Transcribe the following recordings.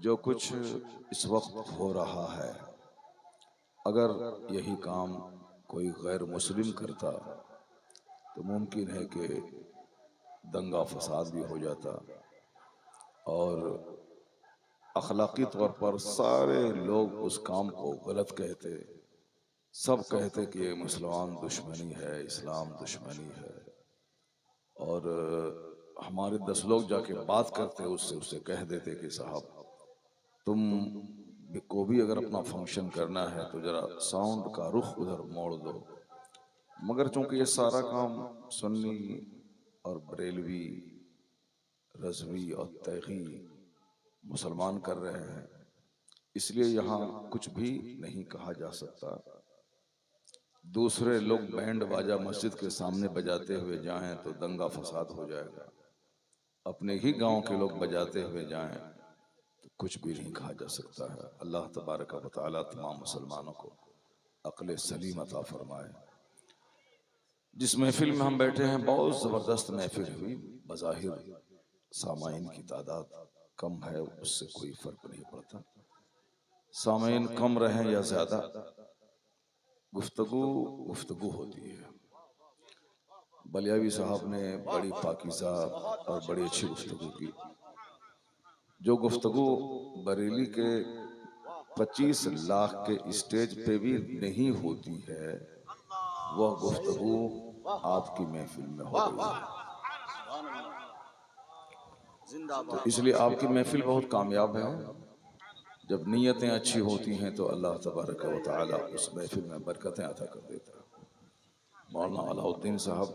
जो कुछ इस वक्त हो रहा है, अगर यही काम कोई गैर मुस्लिम करता तो मुमकिन है कि दंगा फसाद भी हो जाता और अखलाकी तौर पर सारे लोग उस काम को गलत कहते। सब कहते कि ये मुसलमान दुश्मनी है, इस्लाम दुश्मनी है। और हमारे 10 लोग जाके बात करते, उससे कह देते कि साहब तुम को भी अगर अपना फंक्शन करना है तो जरा साउंड का रुख उधर मोड़ दो। मगर चूंकि ये सारा काम सुन्नी और बरेलवी, रज़वी और तैगी मुसलमान कर रहे हैं, इसलिए यहाँ कुछ भी नहीं कहा जा सकता। दूसरे लोग बैंड बाजा मस्जिद के सामने बजाते हुए जाएं तो दंगा फसाद हो जाएगा। अपने ही गांव के लोग बजाते हुए जाएं तो कुछ भी नहीं कहा जा सकता है। अल्लाह तबारक व तआला तमाम मुसलमानों को अक्ल सलीम अता फरमाए। जिस महफिल में हम बैठे हैं बहुत ज़बरदस्त महफिल हुई। बज़ाहिर सामाइन की तादाद कम है, उससे कोई फ़र्क नहीं पड़ता। सामाइन कम रहें या ज़्यादा, गुफ्तगू होती है। बलियावी साहब ने बड़ी पाकीज़ा और बड़ी अच्छी गुफ्तगू की। जो गुफ्तगू बरेली के 25 लाख के स्टेज पे भी नहीं होती है, वह गुफ्तगू आपकी महफिल में हो गई है। तो इसलिए आपकी महफिल बहुत कामयाब है। जब नीयतें अच्छी होती हैं तो अल्लाह तबारक व तआला उस महफिल में बरकतें अता कर देता है। मौलाना अलाउद्दीन साहब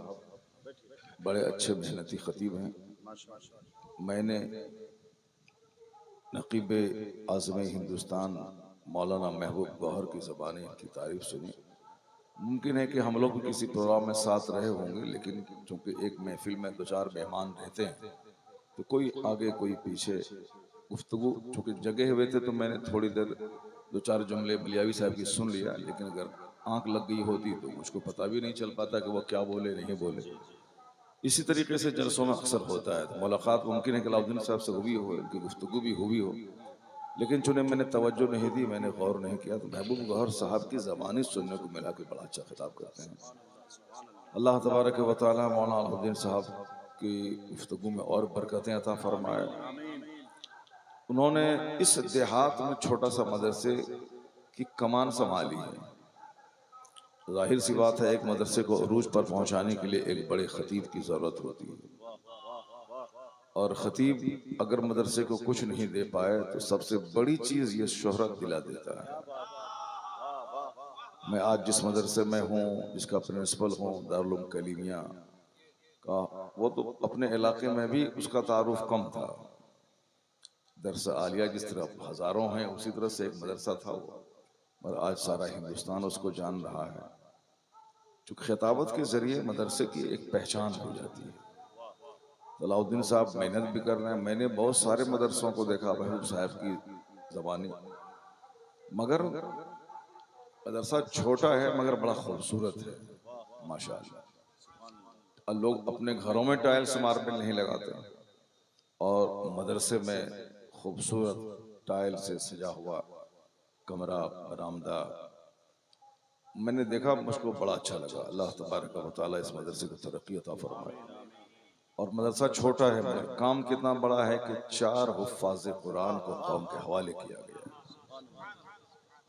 बड़े अच्छे मेहनती खतीब हैं। मैंने नकीब आज़म हिंदुस्तान मौलाना महबूब गौहर की ज़बानी इनकी तारीफ सुनी। मुमकिन है कि हम लोग भी किसी प्रोग्राम में साथ रहे होंगे, लेकिन चूंकि एक महफिल में 2-4 मेहमान रहते हैं तो कोई आगे कोई पीछे गुफ्तगू चूंकि जगे हुए थे तो मैंने थोड़ी देर 2-4 जुमले बलियावी साहब की सुन लिया, लेकिन अगर आंख लग गई होती तो मुझको पता भी नहीं चल पाता कि वो क्या बोले नहीं बोले। इसी तरीके से जलसों में अक्सर होता है। तो मुलाकात मुमकिन है कि अलाउद्दीन साहब से हुई हो, उनकी गुफ्तगू भी हुई हो, लेकिन चुने मैंने तवज्जो नहीं दी, मैंने गौर नहीं किया। तो महबूब गौहर साहब की ज़बानी सुनने को मिला कि बड़ा अच्छा खिताब करते हैं। अल्लाह तबारक व तआला मौलाना अलाउद्दीन साहब की गुफ्तगू में और बरकतें अता फरमाए। उन्होंने इस देहात में छोटा सा मदरसे की कमान संभाली है। जाहिर सी बात है, एक मदरसे को अरूज पर पहुंचाने के लिए एक बड़े खतीब की जरूरत होती है, और खतीब अगर मदरसे को कुछ नहीं दे पाए तो सबसे बड़ी चीज ये शोहरत दिला देता है। मैं आज जिस मदरसे में हूँ, जिसका प्रिंसिपल हूँ, दारुल उलूम कलीमिया का, वो तो अपने इलाके में भी उसका तारुफ कम था। दरस आलिया जिस तरह हजारों हैं, उसी तरह से एक मदरसा था वो, और आज सारा हिंदुस्तान उसको जान रहा है। चूँकि खिताबत के जरिए मदरसे की एक पहचान हो जाती है। तो अलाउद्दीन साहब मेहनत भी कर रहे हैं। मैंने बहुत सारे मदरसों को देखा महबूब साहब की ज़बानी, मगर मदरसा छोटा है मगर बड़ा खूबसूरत है माशाअल्लाह। लोग अपने घरों में टाइल्स मार्बल नहीं लगाते, और मदरसे में खूबसूरत टाइल से सजा हुआ कमरा, बरामदा मैंने देखा, मुझको बड़ा अच्छा लगा। अल्लाह तबारक व तआला इस मदरसे को तरक्की अता फरमाए। और मदरसा छोटा है मगर काम कितना बड़ा है कि 4 हुफ्फाज़ कुरान को कौम के हवाले किया गया है।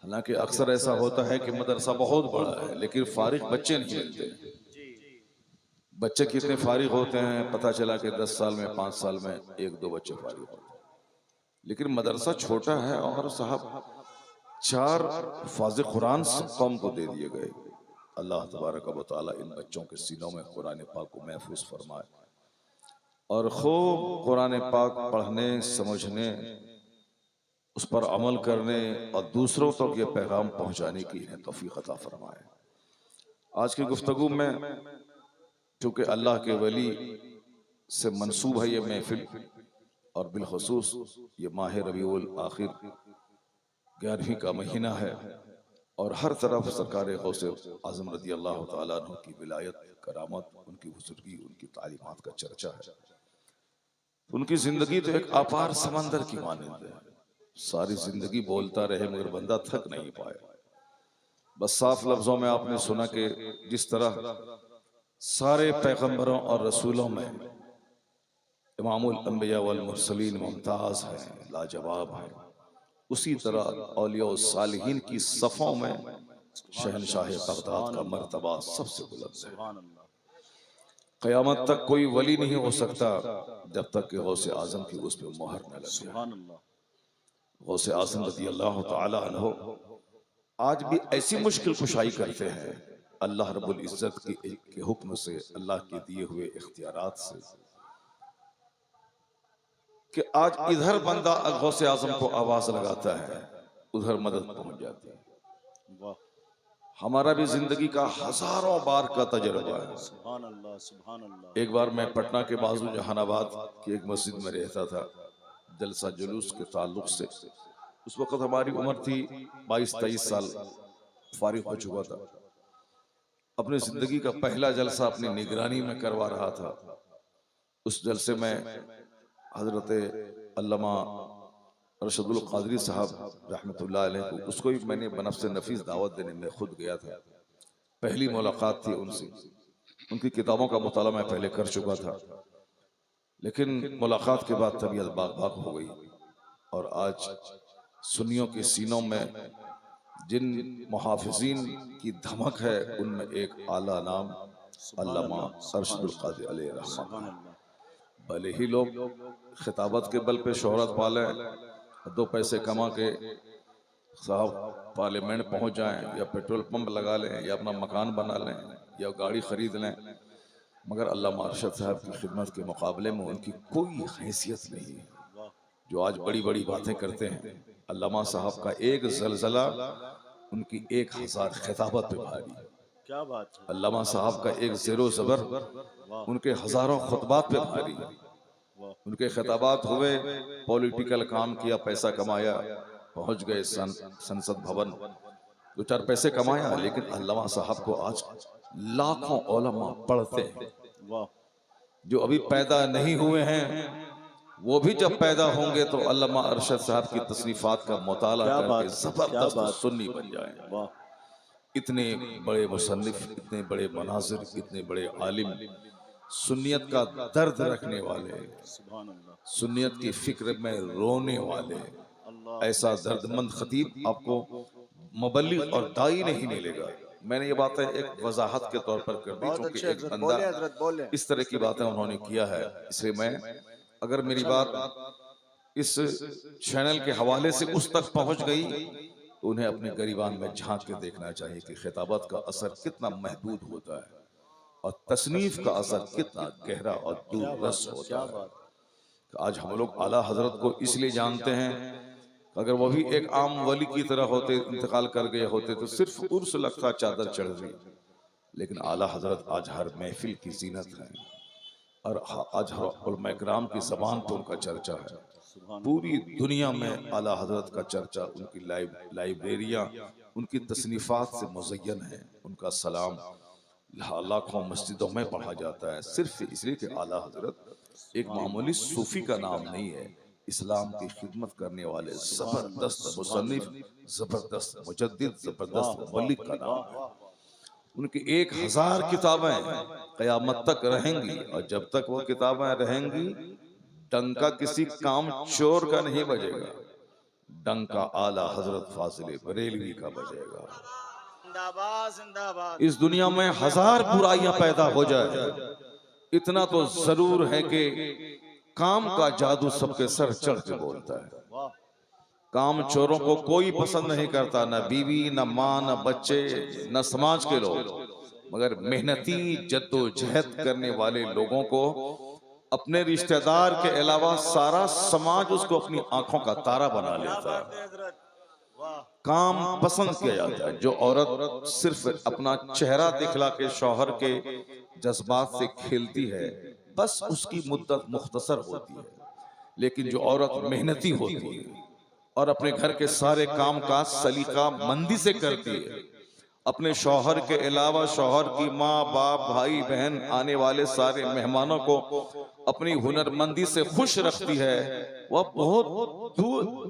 हालांकि अक्सर ऐसा होता है कि मदरसा बहुत बड़ा है लेकिन फारिग बच्चे नहीं मिलते। बच्चे कितने फारिग होते हैं, पता चला कि 10 साल में 5 साल में 1-2 बच्चे फारिग होते हैं। लेकिन मदरसा छोटा है और साहब 4 हुफ्फाज़ कुरान कौम को दे दिए गए। अल्लाह तबारक व तआला इन बच्चों के सीनों में कुरान पाक को महफूज फरमाए और खूब कुरान पाक पढ़ने, समझने, उस पर अमल करने और दूसरों तक ये पैगाम पहुंचाने की इन्हें तौफीक अता फरमाए। आज की गुफ्तगू में चूँकि अल्लाह के वली से मंसूब है ये महफिल, और बिलखसूस ये माह रबीउल आखिर 11वीं का महीना है, और हर तरफ सरकार गौसे आज़म रज़ी अल्लाह तआला अन्हु की विलायत, करामत, उनकी बुजुर्गी, उनकी तालीमात का चर्चा है। उनकी जिंदगी तो एक अपार समंदर की मानंद है। सारी जिंदगी बोलता रहे मगर बंदा थक नहीं पाया। बस साफ लफ्जों में आपने सुना कि जिस तरह सारे पैगंबरों और रसूलों में इमामुल अंबिया वल मुरसलीन मुमताज हैं, लाजवाब हैं, उसी तरह औलिया और सालिहीन की सफ़ों में शहनशाह बगदाद का मर्तबा सबसे बुलंद है। क़यामत तक कोई वली नहीं हो सकता जब तक कि गौसे आज़म की उस पर मोहर न लगे। गौसे आज़म रज़ी अल्लाह तआला अन्हु आज भी ऐसी मुश्किल कुशाई करते हैं अल्लाह रब्बुल इज़्ज़त के हुक्म से, अल्लाह के दिए हुए इख्तियारात से, कि आज इधर बंदा गौसे आज़म को आवाज लगाता है, उधर मदद पहुंच जाती है। हमारा भी जिंदगी का हजारों बार का तजुर्बा है। सुभान अल्लाह, सुभान अल्लाह। एक बार मैं पटना के बाजू जहानाबाद की एक मस्जिद में रहता था, जलसा जुलूस के ताल्लुक से। उस वक्त हमारी उम्र थी 22-23 साल, फारिग हो चुका था। अपनी जिंदगी का पहला जलसा अपनी निगरानी में करवा रहा था। उस जलसे में हजरत अल्लामा अरशदुल क़ादरी साहब रहमतुल्लाह अलैह को, उसको भी मैंने बनफ्स नफीस दावत देने में खुद गया था। पहली मुलाकात थी उनसे। उनकी किताबों का मुताला मैं पहले कर चुका था, लेकिन मुलाकात के बाद तबीयत बाग हो गई। और आज सुन्नियों के सीनों में जिन मुहाफिज़ीन की धमक है, उनमें एक आला नाम अल्लामा अरशदुल क़ादरी अलैहि रहमतुल्लाह। भले ही लोग खिताबत के बल पे शोहरत पालें, 2 पैसे कमा के साहब पार्लियामेंट पहुंच जाएं, या पेट्रोल पंप लगा लें, या अपना मकान बना लें, या गाड़ी खरीद लें, मगर अल्लामा अरशद साहब की खिदमत के मुकाबले में उनकी कोई हैसियत नहीं है। जो आज बड़ी बड़ी बातें करते हैं, अल्लामा साहब का एक जलजला उनकी 1000 खिताबत पे भारी। क्या बात है। अल्लामा साहब का एक ज़ेरो ज़बर उनके हजारों खुतबात पे भारी। उनके खिताबात हुए, पॉलिटिकल काम किया, पैसा कमाया, पहुंच गए संसद भवन, 2-4 पैसे कमाया, लेकिन अल्लामा साहब को आज लाखों उलमा पढ़ते हैं। जो अभी पैदा नहीं हुए हैं, वो भी जब पैदा होंगे तो अल्लामा अरशद साहब की तसनीफात का मुताला करके जबरदस्त सुन्नी बन जाएं। इतने बड़े मुसन्निफ, इतने बड़े मनाजिर, इतने बड़े आलिम, सुन्नियत का दर्द रखने वाले, सुन्नियत की फिक्र में रोने वाले, ऐसा दर्दमंद खतीब आपको मुबल्लिग और दाई नहीं मिलेगा। मैंने ये बातें एक वजाहत के तौर पर कर दी, क्योंकि एक बंदा इस तरह की बातें उन्होंने किया है, इसलिए मैं, अगर मेरी बात इस चैनल के हवाले से उस तक पहुंच गई तो उन्हें अपने गरीबान में झांक के देखना चाहिए कि खिताबत का असर कितना महदूद होता है और तसनीफ का असर कितना गहरा और दूररस होता है। आज हम लोग आला हजरत को इसलिए जानते हैं, अगर वो भी एक आम वली की तरह होते, इंतकाल कर गए होते, तो सिर्फ उर्स लगता चादर चढ़ रही, लेकिन आला हजरत आज हर महफिल की जीनत है और आज हर उलमा इकराम की ज़बान पर उनका चर्चा है। पूरी दुनिया में आला हजरत का चर्चा, उनकी लाइब्रेरियाँ, उनकी तसनीफात से मुज़य्यन है। उनका सलाम लाखों मस्जिदों में पढ़ा जाता है, सिर्फ इसलिए कि आला हजरत एक मामूली सूफी का नाम नहीं है, इस्लाम की खिदमत करने वाले जबरदस्त मुसन्निफ, जबरदस्त मुजद्दिद, जबरदस्त वली का नाम है। उनकी 1000 किताबें क़यामत तक रहेंगी, और जब तक वो किताबें रहेंगी डंका किसी काम चोर का नहीं बजेगा, डंका आला हजरत फाजिल बरेलवी का बजेगा। इस दुनिया में 1000 बुराइयां पैदा हो जाए, इतना तो जरूर है कि काम का जादू सबके सर चढ़ के बोलता है। काम चोरों को कोई पसंद नहीं करता, न बीवी, न माँ, न बच्चे, न समाज के लोग, मगर मेहनती जद्दोजहद करने वाले लोगों को अपने रिश्तेदार के अलावा सारा समाज उसको अपनी आंखों का तारा बना लेता है। काम पसंद किया जाता है। जो औरत सिर्फ अपना चेहरा दिखला के शौहर के जज्बात से खेलती है, बस उसकी मुद्दत मुख्तसर होती है, लेकिन जो औरत मेहनती होती है और अपने घर के सारे काम का सलीका मंदी से करती है अपने शौहर के अलावा शौहर की माँ बाप भाई बहन आने वाले सारे मेहमानों को अपनी हुनरमंदी से खुश रखती है। वह बहुत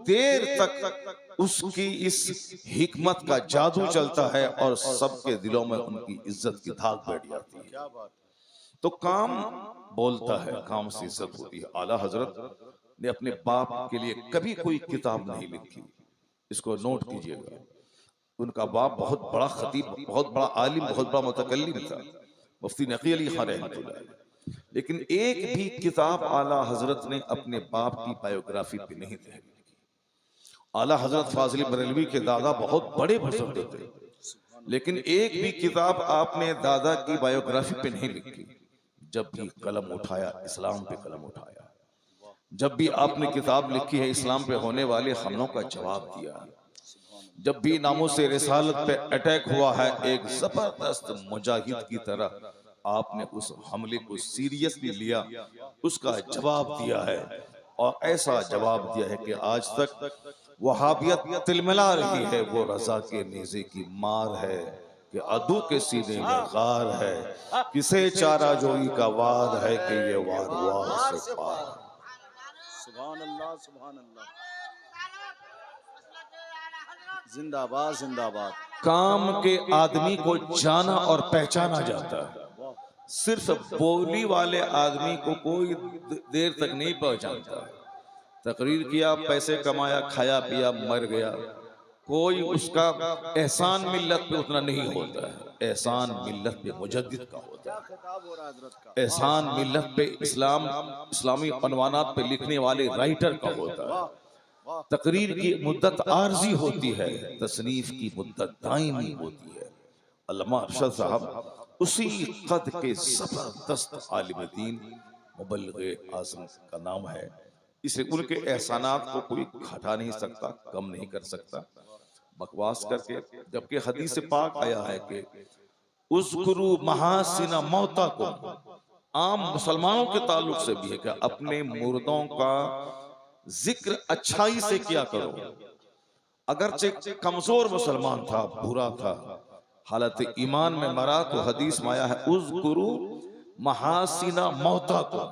देर तक उसकी इस हिकमत का जादू चलता है और सबके दिलों में उनकी इज्जत की धाक बैठ जाती है। क्या बात। तो काम बोलता है, काम से इज्जत होती है। आला हजरत ने अपने बाप के लिए कभी कोई किताब नहीं लिखी, इसको नोट कीजिएगा। उनका बाप बहुत बड़ा खतीब, बहुत बड़ा आलिम, बहुत बड़ा मुतकल्लिम था, मुफ्ती नकी अली खान रहमतुल्लाह अलैह। लेकिन एक भी किताब आला हजरत ने अपने बाप की बायोग्राफी पे नहीं तहरीर की। आला हजरत फाजिल बरेलवी के दादा बहुत बड़े बुजुर्ग थे, लेकिन एक भी किताब आपने दादा की बायोग्राफी पे नहीं लिखी। जब भी कलम उठाया इस्लाम पे कलम उठाया, जब भी आपने किताब लिखी है इस्लाम पे होने वाले हमलों का जवाब दिया। जब भी नामूस रिसालत पे अटैक हुआ है, एक जबरदस्त मुजाहिद की तरह आपने उस हमले को सीरियसली लिया, उसका जवाब दिया है। और ऐसा जवाब दिया है कि आज तक वहाबियत तिलमिला रही है, वो रजा के नेज़े की मार है कि अदू के सीने में गार है, किसे चारा जोई का वार है कि ये वार वार से पार। सुभान अल्लाह, सुभान अल्लाह, जिंदाबाद जिंदाबाद। काम के आदमी को जाना और पहचाना जाता है, सिर्फ बोली वाले आदमी को कोई देर तक नहीं पहचानता। तकरीर किया, पैसे कमाया, खाया पिया, मर गया, कोई उसका एहसान मिल्लत पे उतना नहीं होता है। एहसान मिल्लत पे मुजद्दिद का होता है, एहसान मिल्लत पे इस्लामी अनवानात पे लिखने वाले राइटर का होता है। तकरीर की मुद्दत आर्जी होती है, तसनीफ की मुद्दत दायमी होती है। अल्लामा अरशद साहब उसी कद के जबरदस्त आलिम दीन, मुबल्लिग आज़म का नाम है, इसे उनके एहसानात को कोई घटा नहीं सकता, कम नहीं कर सकता बकवास करके। जबकि हदीस पाक आया है कि उज़कुरू महासिना मौता को, आम मुसलमानों के ताल्लुक से भी है कि अपने मुर्दों का जिक्र अच्छाई से किया करो। अगरचे कमजोर मुसलमान था, बुरा था, हालत ईमान में मरा, तो हदीस में आया है उज़कुरू महासिना मौता को।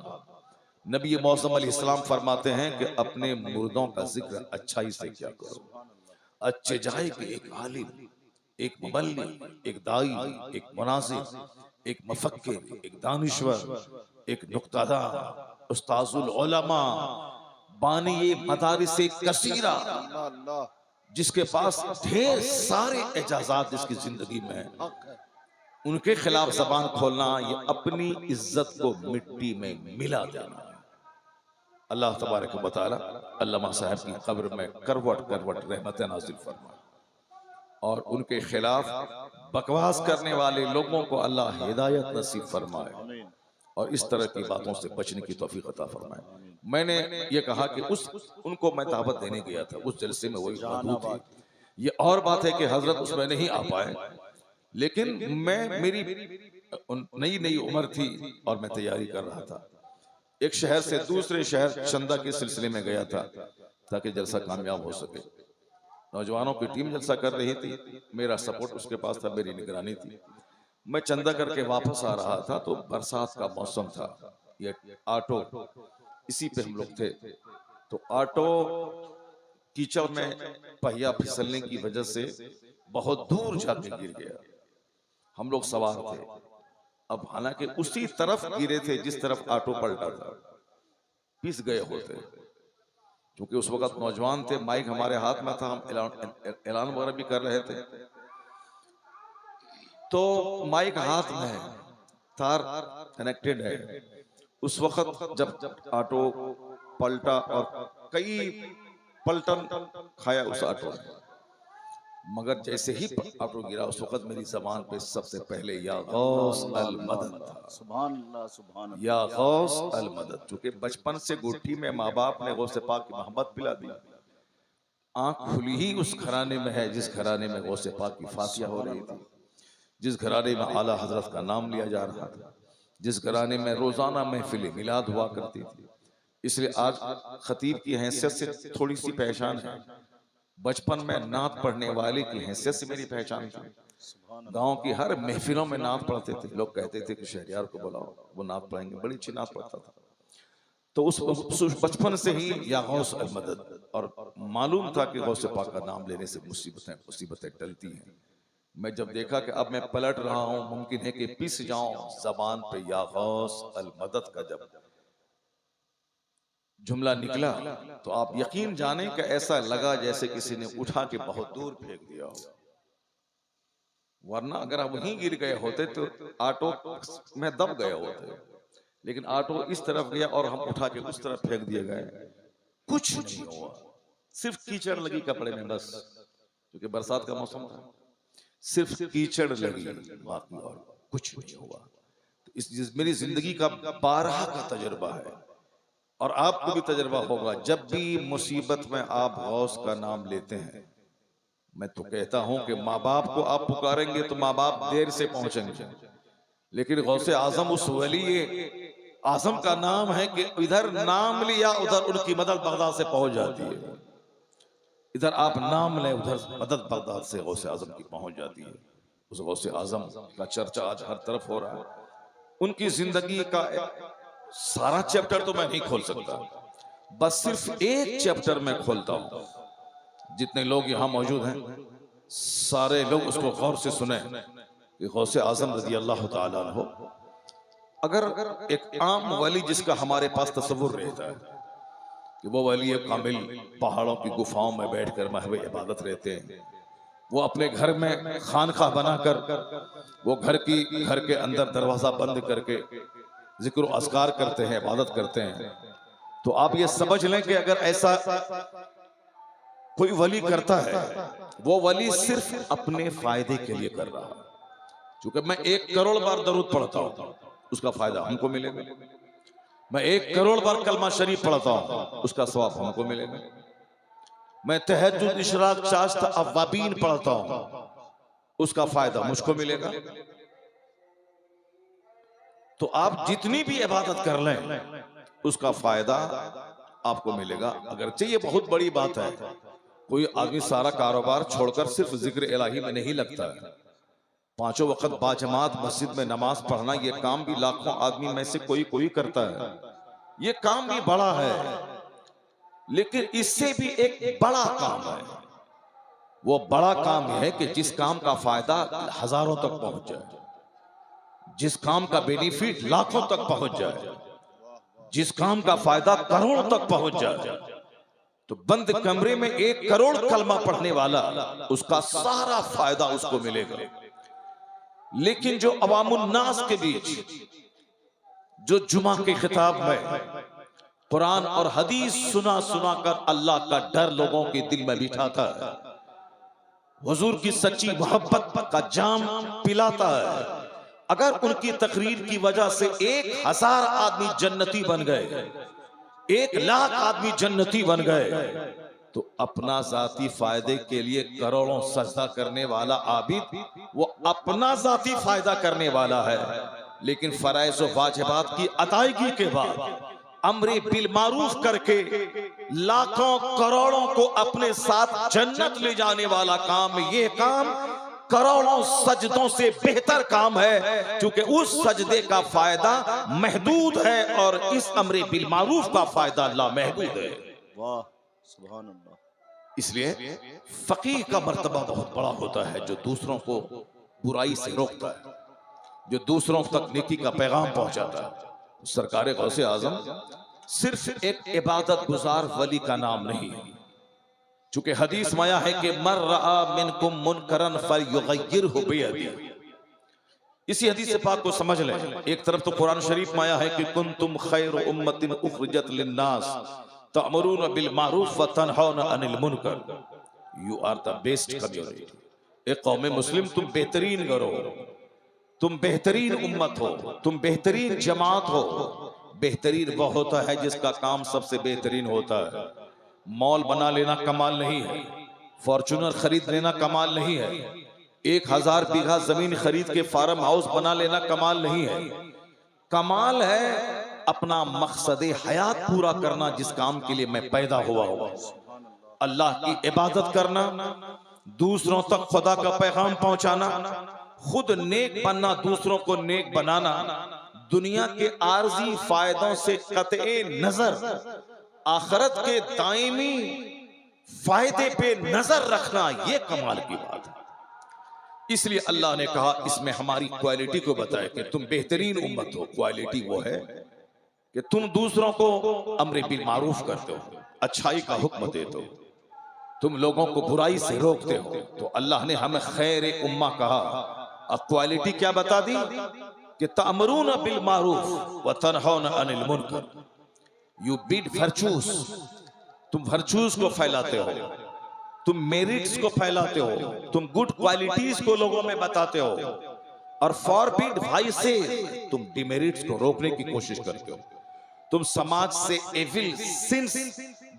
नबी मौसम अलैहिस्सलाम फरमाते हैं कि अपने मुर्दों का जिक्र अच्छाई से किया करो। अच्छे जाए कि एक आलिम, एक मुबल्लिग, एक दाई, एक मुनाज़िर, एक मुफक्किर, एक दानिश्वर, एक नुक्तादा, उस्ताजुल उलमा, बानी मदारिस कसीरा, जिसके पास ढेर सारे एजाजात जिसकी जिंदगी में है, उनके खिलाफ जबान खोलना ये अपनी इज्जत को मिट्टी में मिला देना है। अल्लाह तबारक व तआला अल्लामा साहब की कब्र में करवट करवट रहमत नाज़िल फरमाए और उनके खिलाफ बकवास करने वाले लोगों को अल्लाह हिदायत नसीब फरमाए और इस तरह की बातों से बचने की तौफीक अता फरमाए। मैंने ये कहा कि उनको मैं दावत देने गया था, उस जलसे में वही मौजूद थी। ये और बात है कि हजरत उसमें नहीं आ पाए, लेकिन मेरी नई नई उम्र थी और मैं तैयारी कर रहा था। एक शहर से दूसरे शहर चंदा के सिलसिले में गया था ताकि जलसा कामयाब हो सके। नौजवानों की टीम जलसा कर रही थी, मेरा सपोर्ट उसके पास था, मेरी निगरानी थी। मैं चंदा करके वापस आ रहा था तो बरसात का मौसम था, ये ऑटो इसी पे हम लोग थे, तो ऑटो कीचड़ में पहिया फिसलने की वजह से बहुत दूर जाके गिर गया। हम लोग सवार थे, अब हालांकि उसी तरफ गिरे थे जिस तरफ ऑटो पलटा था, पिस गए होते, क्योंकि उस वक्त नौजवान थे, माइक हमारे हाथ में था, हम ऐलान वगैरह भी कर रहे थे। तो माइक हाथ में है, तार कनेक्टेड है। उस वक्त जब ऑटो पलटा और कई पलटन खाया उस ऑटो ने, मगर जैसे ही ऑटो गिरा उस वक्त मेरी जबान पे सबसे पहले या गौस अल मदद था। सुभान अल्लाह, सुभान अल्लाह, या गौस अल मदद। चूंकि बचपन से गुट्ठी में माँ बाप ने गौसे पाक की मोहब्बत पिला दी, आंख खुली ही उस घराने में है जिस घराने में गौसे पाक की फातिया हो रही थी, जिस घराने में आला हजरत का नाम लिया जा रहा था, जिस घराने में रोजाना महफिल मिलाद हुआ करती थी। इसलिए आज खतीब की हैसियत से थोड़ी सी पहचान है, बचपन में नात पढ़ने वाले की हैसियत से मेरी पहचान थी। सुभान अल्लाह। गांव की हर महफिलों में नात पढ़ते थे। लोग कहते थे कि शहरियार को बुलाओ, वो नात पढ़ेंगे। बड़ी अच्छी नात पढ़ता था। तो उस बचपन से ही या गौस अल मदद, और मालूम था कि गौस पाक का नाम लेने से मुसीबतें टलती हैं। मैं जब देखा कि अब मैं पलट रहा हूं, मुमकिन है कि पिस जाऊं, जबान पे या गौस अल मदद का जब जुमला निकला तो आप यकीन जाने कि ऐसा लगा जैसे किसी ने उठा के बहुत दूर फेंक दिया हो। वरना अगर आप वहीं गिर गए होते तो ऑटो में दब गए होते, लेकिन ऑटो इस तरफ गया और हम उठा के उस तरफ फेंक दिए गए। कुछ नहीं हुआ, सिर्फ कीचड़ लगी कपड़े में बस, क्योंकि बरसात का मौसम था। सिर्फ कीचड़ लगी, बाकी और कुछ नहीं हुआ। तो इस मेरी जिंदगी का 12 का तजुर्बा है, और आपको भी तजुर्बा होगा। जब भी मुसीबत में आप गौस का नाम लेते हैं, मैं तो कहता हूं कि माँ बाप को आप पुकारेंगे तो माँ बाप देर से पहुंचेंगे, लेकिन गौसे आजम उस वली आजम का नाम है कि इधर नाम लिया उधर उनकी मदद बगदाद से पहुंच जाती है। इधर आप नाम लें उधर मदद बगदाद से गौसे आजम की पहुंच जाती है। उस गौसे आजम का चर्चा आज हर तरफ हो रहा है। उनकी जिंदगी का सारा चैप्टर तो मैं नहीं खोल सकता, बस सिर्फ एक चैप्टर मैं खोलता हूं। जितने लोग यहां मौजूद हैं सारे लोग उसको गौर से सुने कि गौसे आजम रज़ी अल्लाह ताला अन्हु, अगर एक आम वली जिसका हमारे पास तस्वुर रहता है कि वो वली कामिल पहाड़ों की गुफाओं में बैठकर महवे इबादत रहते हैं, वो अपने घर में खानका बनाकर, वो घर के अंदर दरवाजा बंद करके जिक्र अस्कार करते हैं, इबादत करते हैं, तो आप ये समझ लें कि अगर ऐसा कोई वली करता है, वो वली सिर्फ अपने फायदे के लिए कर रहा है। क्योंकि मैं 1 करोड़ बार दरूद पढ़ता हूं, उसका फायदा हमको मिलेगा। मैं 1 करोड़ बार कलमा शरीफ पढ़ता हूं, उसका सवाब हमको मिलेगा। मैं तहज्जुद, इशराक, चाश्त, अव्वाबीन पढ़ता हूं, उसका फायदा मुझको मिलेगा। तो आप जितनी भी इबादत कर लें उसका फायदा आपको मिलेगा। अगरचे ये बहुत बड़ी बात है, कोई आदमी सारा कारोबार छोड़कर सिर्फ जिक्र इलाही में नहीं लगता है। 5 वक्त बाजमात मस्जिद में नमाज पढ़ना, ये काम भी लाखों आदमी में से कोई करता है। ये काम भी बड़ा है, लेकिन इससे भी एक बड़ा काम है। वो बड़ा काम यह है कि जिस काम का फायदा हजारों तक पहुंच जाए, जिस काम का बेनिफिट लाखों तक पहुंच जाए, जिस काम का फायदा करोड़ों तक पहुंच जाए। तो बंद कमरे में 1 करोड़ कलमा पढ़ने वाला, उसका सारा फायदा उसको मिलेगा। लेकिन जो अवामुन्नास के बीच, जो जुमा के खिताब में कुरान और हदीस सुना कर अल्लाह का डर लोगों के दिल में बिठाता है, हुजूर की सच्ची मोहब्बत का जाम पिलाता है, अगर उनकी तकरीर की वजह से 1000 आदमी जन्नती बन गए, 1 लाख आदमी जन्नती बन गए, तो अपना जाती फायदे के लिए करोड़ों सजदा करने वाला आबिद, वो अपना जाती फायदा करने वाला है। लेकिन फराइज़ व वाजिबात की अदायगी के बाद अम्रे बिल मारूफ करके लाखों करोड़ों को अपने साथ जन्नत ले जाने वाला काम, ये काम करोड़ों सजदों से बेहतर काम है, क्योंकि उस सजदे का फायदा महदूद है और इस अम्रे बिल मारूफ का फायदा लामहदूद है। वाह, सुभान अल्लाह। इसलिए फकीह का मर्तबा बहुत बड़ा होता है, जो दूसरों को बुराई से रोकता है, जो दूसरों तक नेकी का पैगाम पहुंचाता है। सरकार गौसे आजम सिर्फ एक इबादत गुजार वली का नाम नहीं है, चूंकि हदीस माया है कि मर रआ मिनकुम मुनकरन फलयुगय्यिरहु बियदिही। इसी हदीस पाक को समझ लें। एक तरफ तो कुरान शरीफ माया है कि कुंतुम खैर उम्मतिन उखरिजत लिन्नास तअमुरून बिल मारूफ व तनहौना अनिल मुनकर, you are the best community. एक कौम मुस्लिम, तुम बेहतरीन करो, तुम बेहतरीन उम्मत हो, तुम बेहतरीन जमात हो। बेहतरीन वो होता है जिसका काम सबसे बेहतरीन होता है। मॉल बना लेना कमाल नहीं है, फॉर्चूनर खरीद लेना कमाल नहीं है, 1000 बीघा जमीन खरीद के फार्म हाउस बना लेना कमाल नहीं है। कमाल है अपना मकसद हयात पूरा करना, जिस काम के लिए मैं पैदा हुआ हूं, अल्लाह की इबादत करना, दूसरों तक खुदा का पैगाम पहुंचाना, खुद नेक बनना, दूसरों को नेक बनाना, दुनिया के आर्जी फायदों से कतई नजर आखिरत के दायमी फायदे पे नजर रखना, ये कमाल की बात है। इसलिए अल्लाह ने कहा इसमें हमारी क्वालिटी को बताया कि तुम बेहतरीन उम्मत हो। क्वालिटी वो है कि तुम दूसरों को अम्र बिल मारूफ करते हो, अच्छाई का हुक्म देते हो, तुम लोगों को बुराई से रोकते हो। तो अल्लाह ने हमें खैर उम्मा कहा। अब क्वालिटी क्या बता दी कि तअमरून बिल मारूफ व तनहौन अनिल मुनकर। यू बीट वर्चूज, तुम वर्चूज को फैलाते हो, तुम मेरिट्स को फैलाते हो, तुम गुड क्वालिटीज को लोगों में बताते हो, और फॉरबिड वाइसेस, तुम डिमेरिट्स को रोकने की कोशिश करते हो। तुम समाज से एविल सिंस,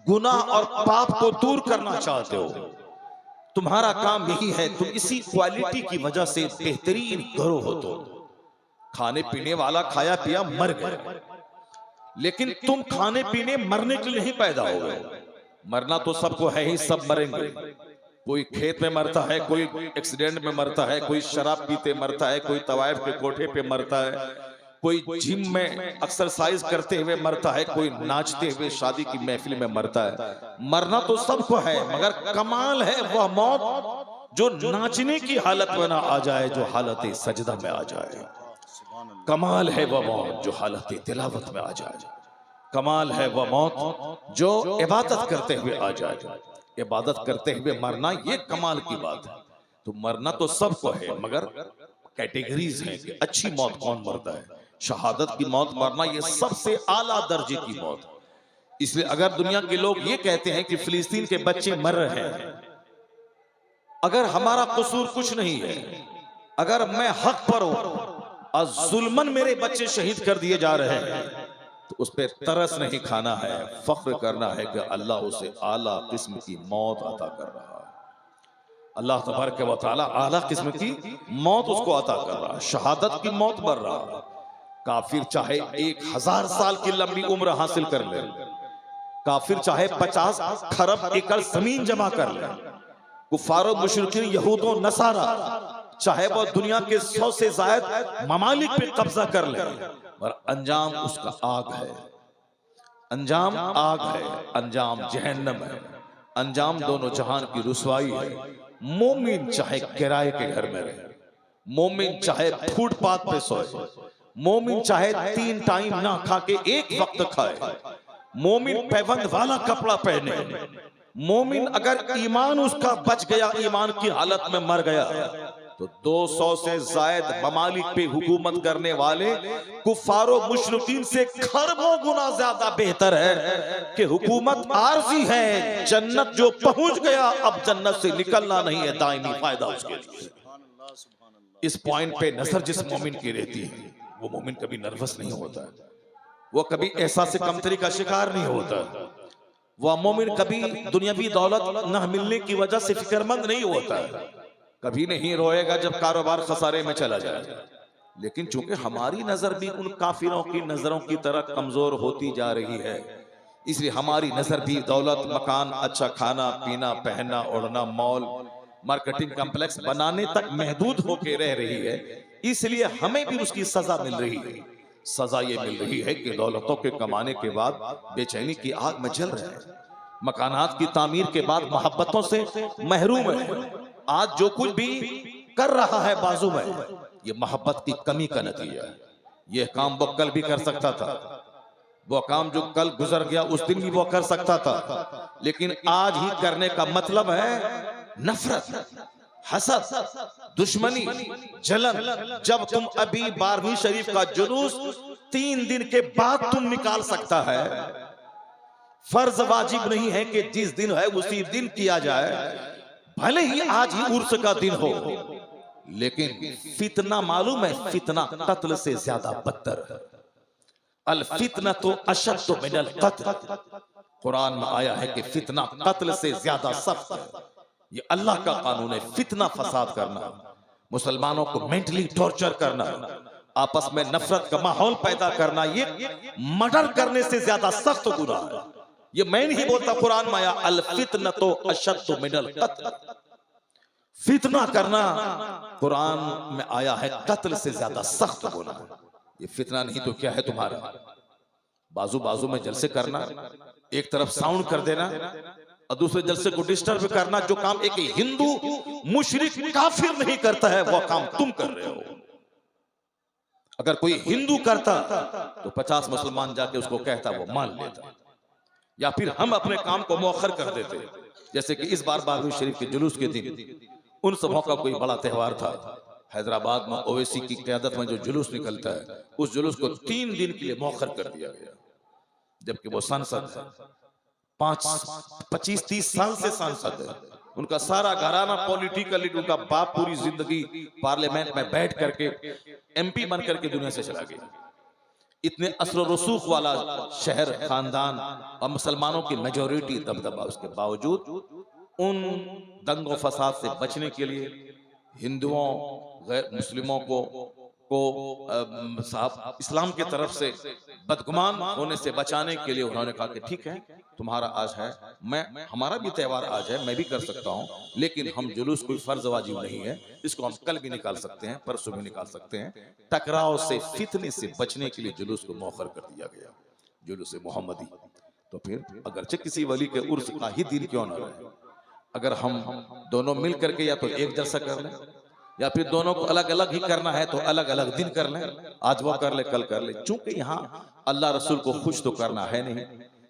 गुनाह और पाप को दूर करना चाहते हो। तुम्हारा काम यही है। तुम इसी क्वालिटी की वजह से बेहतरीन गिरोह हो। तो खाने पीने वाला खाया पिया मर गया, लेकिन तुम खाने पीने मरने के लिए नहीं पैदा हो गए। मरना तो सबको है ही, सब मरेंगे। कोई खेत में मरता है, कोई एक्सीडेंट में मरता है, कोई शराब पीते मरता है, कोई तवायफ के कोठे पे मरता है, कोई जिम में एक्सरसाइज करते हुए मरता है, कोई नाचते हुए शादी की महफिल में मरता है। मरना तो सबको है, मगर कमाल है वह मौत जो नाचने की हालत में ना आ जाए, जो हालत सजदा में आ जाए। कमाल है वह मौत जो हालत तिलावत में आ जाए। कमाल है वह मौत जो इबादत करते हुए आ जाए। इबादत करते हुए मरना, ये कमाल की बात है। तो मरना तो सबको है, मगर कैटेगरीज हैं कि अच्छी मौत कौन मरता है। शहादत की मौत मरना, ये सबसे आला दर्जे की मौत। इसलिए अगर दुनिया के लोग ये कहते हैं कि फिलिस्तीन के बच्चे मर रहे हैं, अगर हमारा कसूर कुछ नहीं है, अगर मैं हक पर हूं और जुल्मन मेरे बच्चे शहीद कर दिए जा रहे हैं, तो उस पर तरस नहीं खाना है, फख्र करना है कि अल्लाह उसे आला किस्म की मौत अता कर रहा है। अल्लाह तबारक व तआला आला किस्म की मौत उसको अता कर रहा है, शहादत की मौत मर रहा है। काफिर चाहे 1000 साल की लंबी उम्र हासिल कर ले, काफिर चाहे 50 खरब एकड़ जमीन जमा कर ले, कुफारो मुशरिकीन यहूदो नसारा चाहे वो दुनिया के 100 से ज्यादा ममालिक पे कब्जा कर ले, और अंजाम उसका आग है। अंजाम आग है, अंजाम जहन्नम है, अंजाम दोनों जहान की रुसवाई है। मोमिन चाहे किराए के घर में रहे, मोमिन चाहे फुटपाथ पे सोए, मोमिन चाहे 3 टाइम ना खा के 1 वक्त खाए, मोमिन पैबंद वाला कपड़ा पहने, मोमिन अगर ईमान उसका बच गया, ईमान की हालत में मर गया, तो 200 से जायद ममालिक पे हुकूमत करने वाले कुफारो मुशरिकीन से खरबों गुना ज्यादा बेहतर है कि हुकूमत आरजी है। जन्नत जो पहुंच गया, अब जन्नत से निकलना नहीं है, दायमी फायदा उसके लिए। इस पॉइंट पे नजर जिस मोमिन की रहती है, वो मोमिन कभी नर्वस नहीं होता, वो कभी एहसास कमतरी का शिकार नहीं होता, वह मोमिन कभी दुनियावी दौलत न मिलने की वजह से फिक्रमंद नहीं होता, कभी नहीं रोएगा जब कारोबार खसारे में चला जाए। लेकिन चूंकि हमारी नजर भी उन काफिरों की नजरों की तरह कमजोर होती जा रही है, इसलिए हमारी नजर भी दौलत, मकान, अच्छा खाना पीना, पहनना ओढ़ना, मॉल, मार्केटिंग कॉम्प्लेक्स बनाने तक महदूद होके रह रही है। इसलिए हमें भी उसकी सजा मिल रही है। सजा ये मिल रही है कि दौलतों के कमाने के बाद बेचैनी की आग में जल रहे हैं, मकानात की तामीर के बाद मोहब्बतों से महरूम है। आज जो कुछ भी कर रहा है बाजू में, ये मोहब्बत की कमी का नतीजा है। यह काम वो कल भी कर सकता था, वो काम जो कल गुजर गया उस दिन भी वो कर सकता था, लेकिन आज ही करने का मतलब है नफरत, हसद, दुश्मनी, जलन। जब तुम अभी 12वीं शरीफ का जुलूस 3 दिन के बाद तुम निकाल सकता है, फर्ज वाजिब नहीं है कि जिस दिन है उसी दिन किया जाए, भले ही आज ही उर्स का दिन हो, लेकिन फितना मालूम है, फितना कत्ल से ज्यादा बदतर है। अल फितना तो अशद्दु मिनल कत्ल, कुरान में आया है कि फितना कत्ल से ज्यादा सख्त है। ये अल्लाह का कानून है, फितना फसाद करना, मुसलमानों को मेंटली टॉर्चर करना, आपस में नफरत का माहौल पैदा करना, ये मर्डर करने से ज्यादा सख्त गुनाह है। ये मैं नहीं बोलता, कुरान में आया अल फितना तो अशद्दु मिनल कत्ल। फितना करना कुरान में आया है कत्ल से ज्यादा सख्त होना। ये फितना नहीं तो क्या है तुम्हारा? बाजू बाजू में जलसे करना, एक तरफ साउंड कर देना और दूसरे जलसे को डिस्टर्ब करना। जो काम एक हिंदू मुशरिक काफिर नहीं करता है वो काम तुम कर रहे हो। अगर कोई हिंदू करता तो 50 मुसलमान जाके उसको कहता, वो मान लेता, या फिर हम अपने काम को मौखर कर देते। जैसे कि इस बार बारहवीं शरीफ के जुलूस के दिन उन सबों का कोई बड़ा त्योहार था। हैदराबाद में ओवैसी की क़यादत में जो जुलूस निकलता है, उस जुलूस को 3 दिन के लिए मौखर कर दिया गया, जबकि वो सांसद है, 25-30 साल से सांसद है। उनका सारा घराना पॉलिटिकली, उनका बाप पूरी जिंदगी पार्लियामेंट में बैठ करके MP बन करके दुनिया से चला गया। इतने असर रसूख वाला शहर, खानदान और मुसलमानों की मेजॉरिटी दबदबा, उसके बावजूद उन दंगों फसाद से बचने के लिए हिंदुओं गैर मुस्लिमों को साहब इस्लाम की तरफ से बदगुमान होने से बचाने के लिए उन्होंने कहा कि ठीक है, तुम्हारा आज है, हमारा भी त्योहार आज है, मैं भी कर सकता हूं, लेकिन हम जुलूस कोई फर्ज वाजिब नहीं है, इसको हम कल भी निकाल सकते हैं, परसों भी निकाल सकते हैं। टकराव से, फितने से बचने के लिए जुलूस को मौखर कर दिया गया, जुलूस मोहम्मदी। तो फिर अगरचे किसी वली के उर्स का ही दिन क्यों न रहे, अगर हम दोनों मिल करके या तो एक जलसा कर लें, या फिर दोनों को अलग अलग ही करना है तो अलग अलग दिन कर लें, आज वो कर ले कल कर ले। चूंकि यहाँ अल्लाह रसूल को खुश तो करना है नहीं,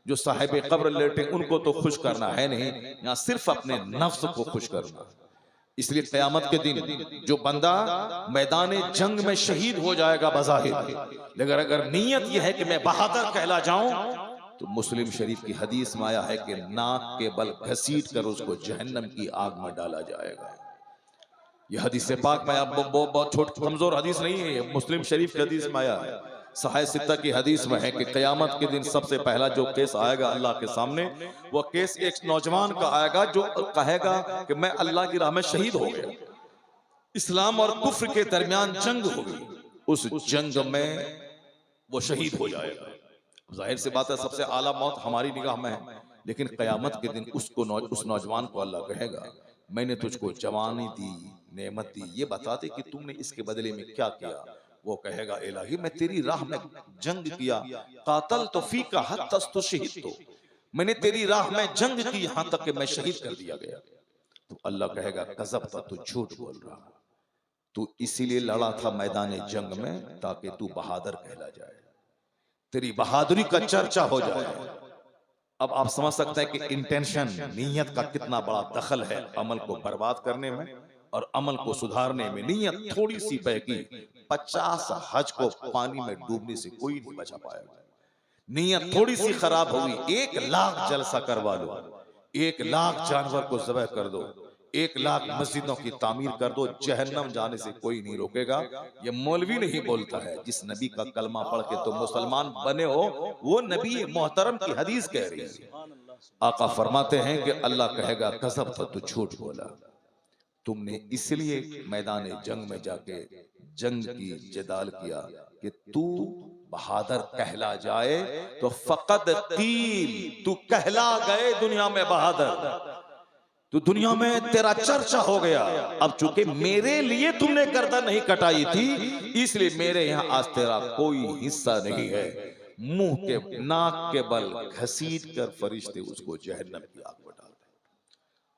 जो साहिब कब्र लेटे उनको तो खुश करना है नहीं, यहाँ सिर्फ अपने नफ्स को खुश करना। इसलिए क़यामत के दिन जो बंदा मैदान जंग में शहीद हो जाएगा बज़ाहिर, लेकिन अगर नीयत यह है कि मैं बहादुर कहला जाऊं, तो मुस्लिम शरीफ की हदीस में आया है कि नाक के बल घसीट कर उसको जहन्नम की आग में डाला जाएगा। यह हदीस पाक में बहुत छोटी कमजोर हदीस नहीं है, मुस्लिम शरीफ की हदीस में आया है। सहाय सित्ता की हदीस में है कि क़यामत के दिन सबसे पहला जो केस आएगा अल्लाह के सामने, वो केस एक नौजवान का आएगा जो कहेगा कि मैं अल्लाह की राह में शहीद हो गया, इस्लाम और कुफ्र के दरमियान जंग हो गई, उस जंग में वो शहीद हो जाएगा। जाहिर सी बात है सबसे आला मौत हमारी निगाह में है, लेकिन क़यामत के दिन उस नौजवान को अल्लाह कहेगा, मैंने तुझको जवानी दी, नेमत दी, ये बता दे कि तुमने इसके बदले में क्या किया। वो कहेगा, इलाही मैं तेरी राह में जंग किया, कातल तो फी का हद तस्तु शहीद, तो मैंने तेरी राह में जंग की यहां तक कि मैं शहीद कर दिया गया। तो अल्लाह कहेगा, कज़ब्ता, तू झूठ बोल रहा, तू इसीलिए लड़ा था मैदान जंग में ताकि तू बहादुर कहला जाए, तेरी बहादुरी का चर्चा हो जाए। अब आप समझ सकते हैं कि इंटेंशन, नीयत का कितना बड़ा दखल है अमल को बर्बाद करने में और अमल को सुधारने में। नीयत थोड़ी सी बहकी, 50 हज को पानी में डूबने से कोई नहीं बचा पाएगा। नीयत थोड़ी सी खराब होगी, 1 लाख जलसा करवा लो, 1 लाख जानवर को ज़बह कर दो, 1 लाख मस्जिदों की तामीर कर दो, जहन्नम जाने से कोई नहीं रोकेगा। ये मौलवी नहीं बोलता है, जिस नबी का कलमा पढ़ के तुम मुसलमान बने हो, वो नबी मोहतरम की हदीस कह रही है। आका फरमाते हैं कि अल्लाह कहेगा, कसब था, तू झूठ बोला, तुमने इसलिए मैदान जंग में जाके जंग की जदाल किया कि तू बहादुर कहला जाए, तो फकत कील, तू कहला गए दुनिया में बहादुर, तो दुनिया में तेरा चर्चा हो गया। अब चूंकि मेरे लिए तुमने गर्दन नहीं कटाई थी, इसलिए मेरे यहाँ आज तेरा कोई हिस्सा नहीं है। मुंह के नाक के बल घसीट कर फरिश्ते उसको जहन्नम की आग में डाल दें।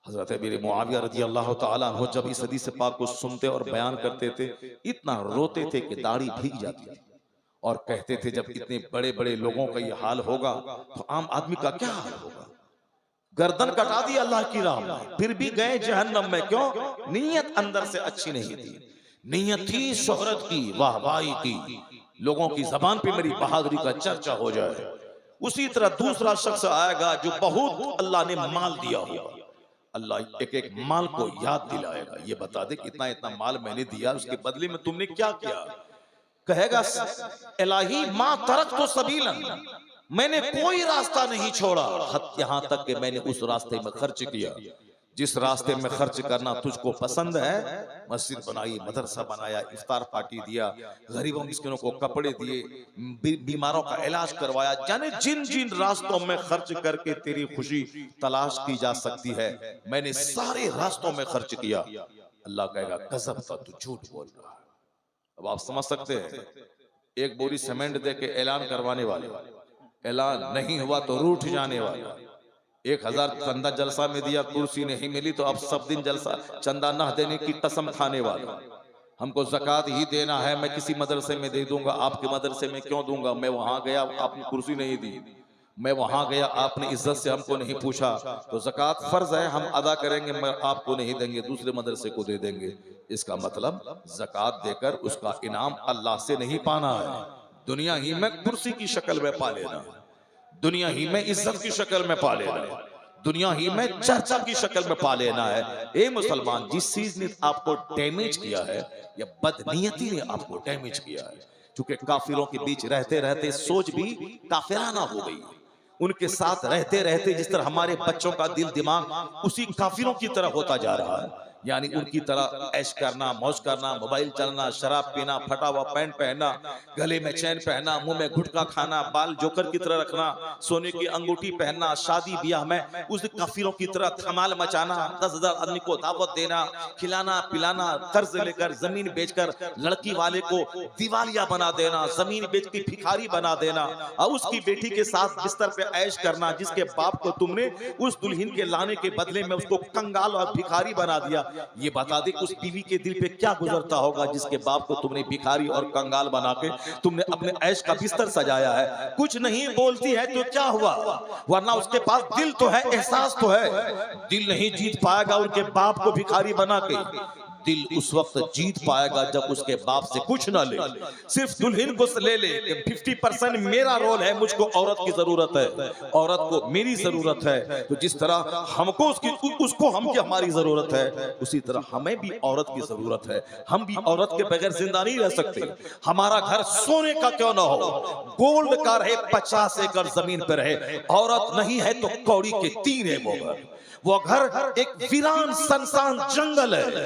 हजरत अमीर मुआविया रज़ी अल्लाह तआला अन्हु जब इस हदीस पाक को सुनते और बयान करते थे, इतना रोते थे कि दाढ़ी भीग जाती थी, और कहते थे जब इतने बड़े बड़े लोगों का ये हाल होगा तो आम आदमी का क्या हाल होगा। गर्दन कटा दी अल्लाह की राह में, फिर भी गए जहन्नम में। क्यों? नीयत अंदर से अच्छी नहीं थी। नीयत थी शोहरत की, वाहवाही की, लोगों की जबान पे मेरी बहादुरी का चर्चा हो जाए। उसी तरह दूसरा शख्स आएगा जो बहुत अल्लाह ने माल दिया होगा, अल्लाह एक एक माल को याद दिलाएगा, ये बता दे कितना इतना माल मैंने दिया, उसके बदले में तुमने क्या किया। कहेगा, इलाही मां तरक तो सबीलन, मैंने कोई रास्ता नहीं छोड़ा, यहाँ तक कि मैंने उस रास्ते में खर्च किया जिस रास्ते में खर्च करना तुझको पसंद है, मस्जिद बनाई, मदरसा बनाया, इफ्तार पार्टी दिया, गरीबों मिस्किनों को कपड़े दिए, बीमारों का इलाज करवाया, जाने जिन जिन रास्तों में खर्च करके तेरी खुशी तलाश की जा सकती है, मैंने सारे रास्तों में खर्च किया। अल्लाह कहेगा गजब था, तू झूठ बोल रहा है। अब आप समझ सकते हैं, एक बोरी सीमेंट दे के ऐलान करवाने वाले, ऐलान नहीं हुआ तो रूठ जाने वाले, 1000 चंदा जलसा में दिया, कुर्सी नहीं मिली तो अब सब दिन जलसा चंदा न देने की कसम खाने वाला, हमको ज़कात ही देना है, मैं किसी मदरसे में दे दूंगा, आपके मदरसे में क्यों दूंगा, मैं वहां गया आपने कुर्सी नहीं दी, मैं वहां गया आपने इज्जत से हमको नहीं पूछा, तो ज़कात फर्ज है हम अदा करेंगे, मगर आपको नहीं देंगे, दूसरे मदरसे को दे देंगे। इसका मतलब ज़कात देकर उसका इनाम अल्लाह से नहीं पाना है, दुनिया ही में कुर्सी की शक्ल में पा लेना, दुनिया ही में इज्जत की शक्ल में पा लेना, दुनिया ही में चर्चा की शक्ल में पा लेना है। ए मुसलमान, जिस चीज ने आपको डैमेज किया है या बदनीयती ने आपको डैमेज किया है, क्योंकि काफिरों के बीच रहते रहते सोच भी काफिराना हो गई, उनके साथ रहते रहते जिस तरह हमारे बच्चों का दिल दिमाग उसी काफिरों की तरह होता जा रहा है, यानी उनकी तरह ऐश करना, मौज करना, मोबाइल चलना, शराब पीना, फटा हुआ पैंट पहनना, गले में चैन पहनना, मुंह में गुटखा खाना, बाल जोकर की तरह रखना, सोने की अंगूठी पहनना, शादी ब्याह में उस काफिरों की तरह धमाल मचाना, 10,000 आदमी को दावत देना, खिलाना पिलाना, कर्ज लेकर जमीन बेचकर लड़की वाले को दिवालिया बना देना, जमीन बेच के भिखारी बना देना, और उसकी बेटी के साथ बिस्तर पे ऐश करना, जिसके बाप को तुमने उस दुल्हन के लाने के बदले में उसको कंगाल और भिखारी बना दिया। ये बता दे उस बीवी के दिल पे क्या गुजरता होगा जिसके बाप को तुमने भिखारी और कंगाल बना के तुमने अपने ऐश का बिस्तर सजाया है। कुछ नहीं बोलती है तो क्या हुआ, वरना उसके पास दिल तो है, एहसास तो है, दिल नहीं जीत पाएगा उनके बाप को भिखारी बना के, दिल उस वक्त जीत पाएगा जब उसके बाप से कुछ ना ले, सिर्फ दुल्हन को ले ले। 50% मेरा रोल है, मुझको औरत की जरूरत है, औरत को मेरी जरूरत है, तो जिस तरह हमको उसको हमकी हमारी जरूरत है, उसी तरह हमें भी औरत की जरूरत है। हम भी औरत के बगैर जिंदा नहीं रह सकते। हमारा घर सोने का क्यों ना हो, गोल्ड का रहे, 50 एकड़ जमीन पर रहे, औरत नहीं है तो कौड़ी के 3 है वो घर एक वीरान सनसान जंगल है।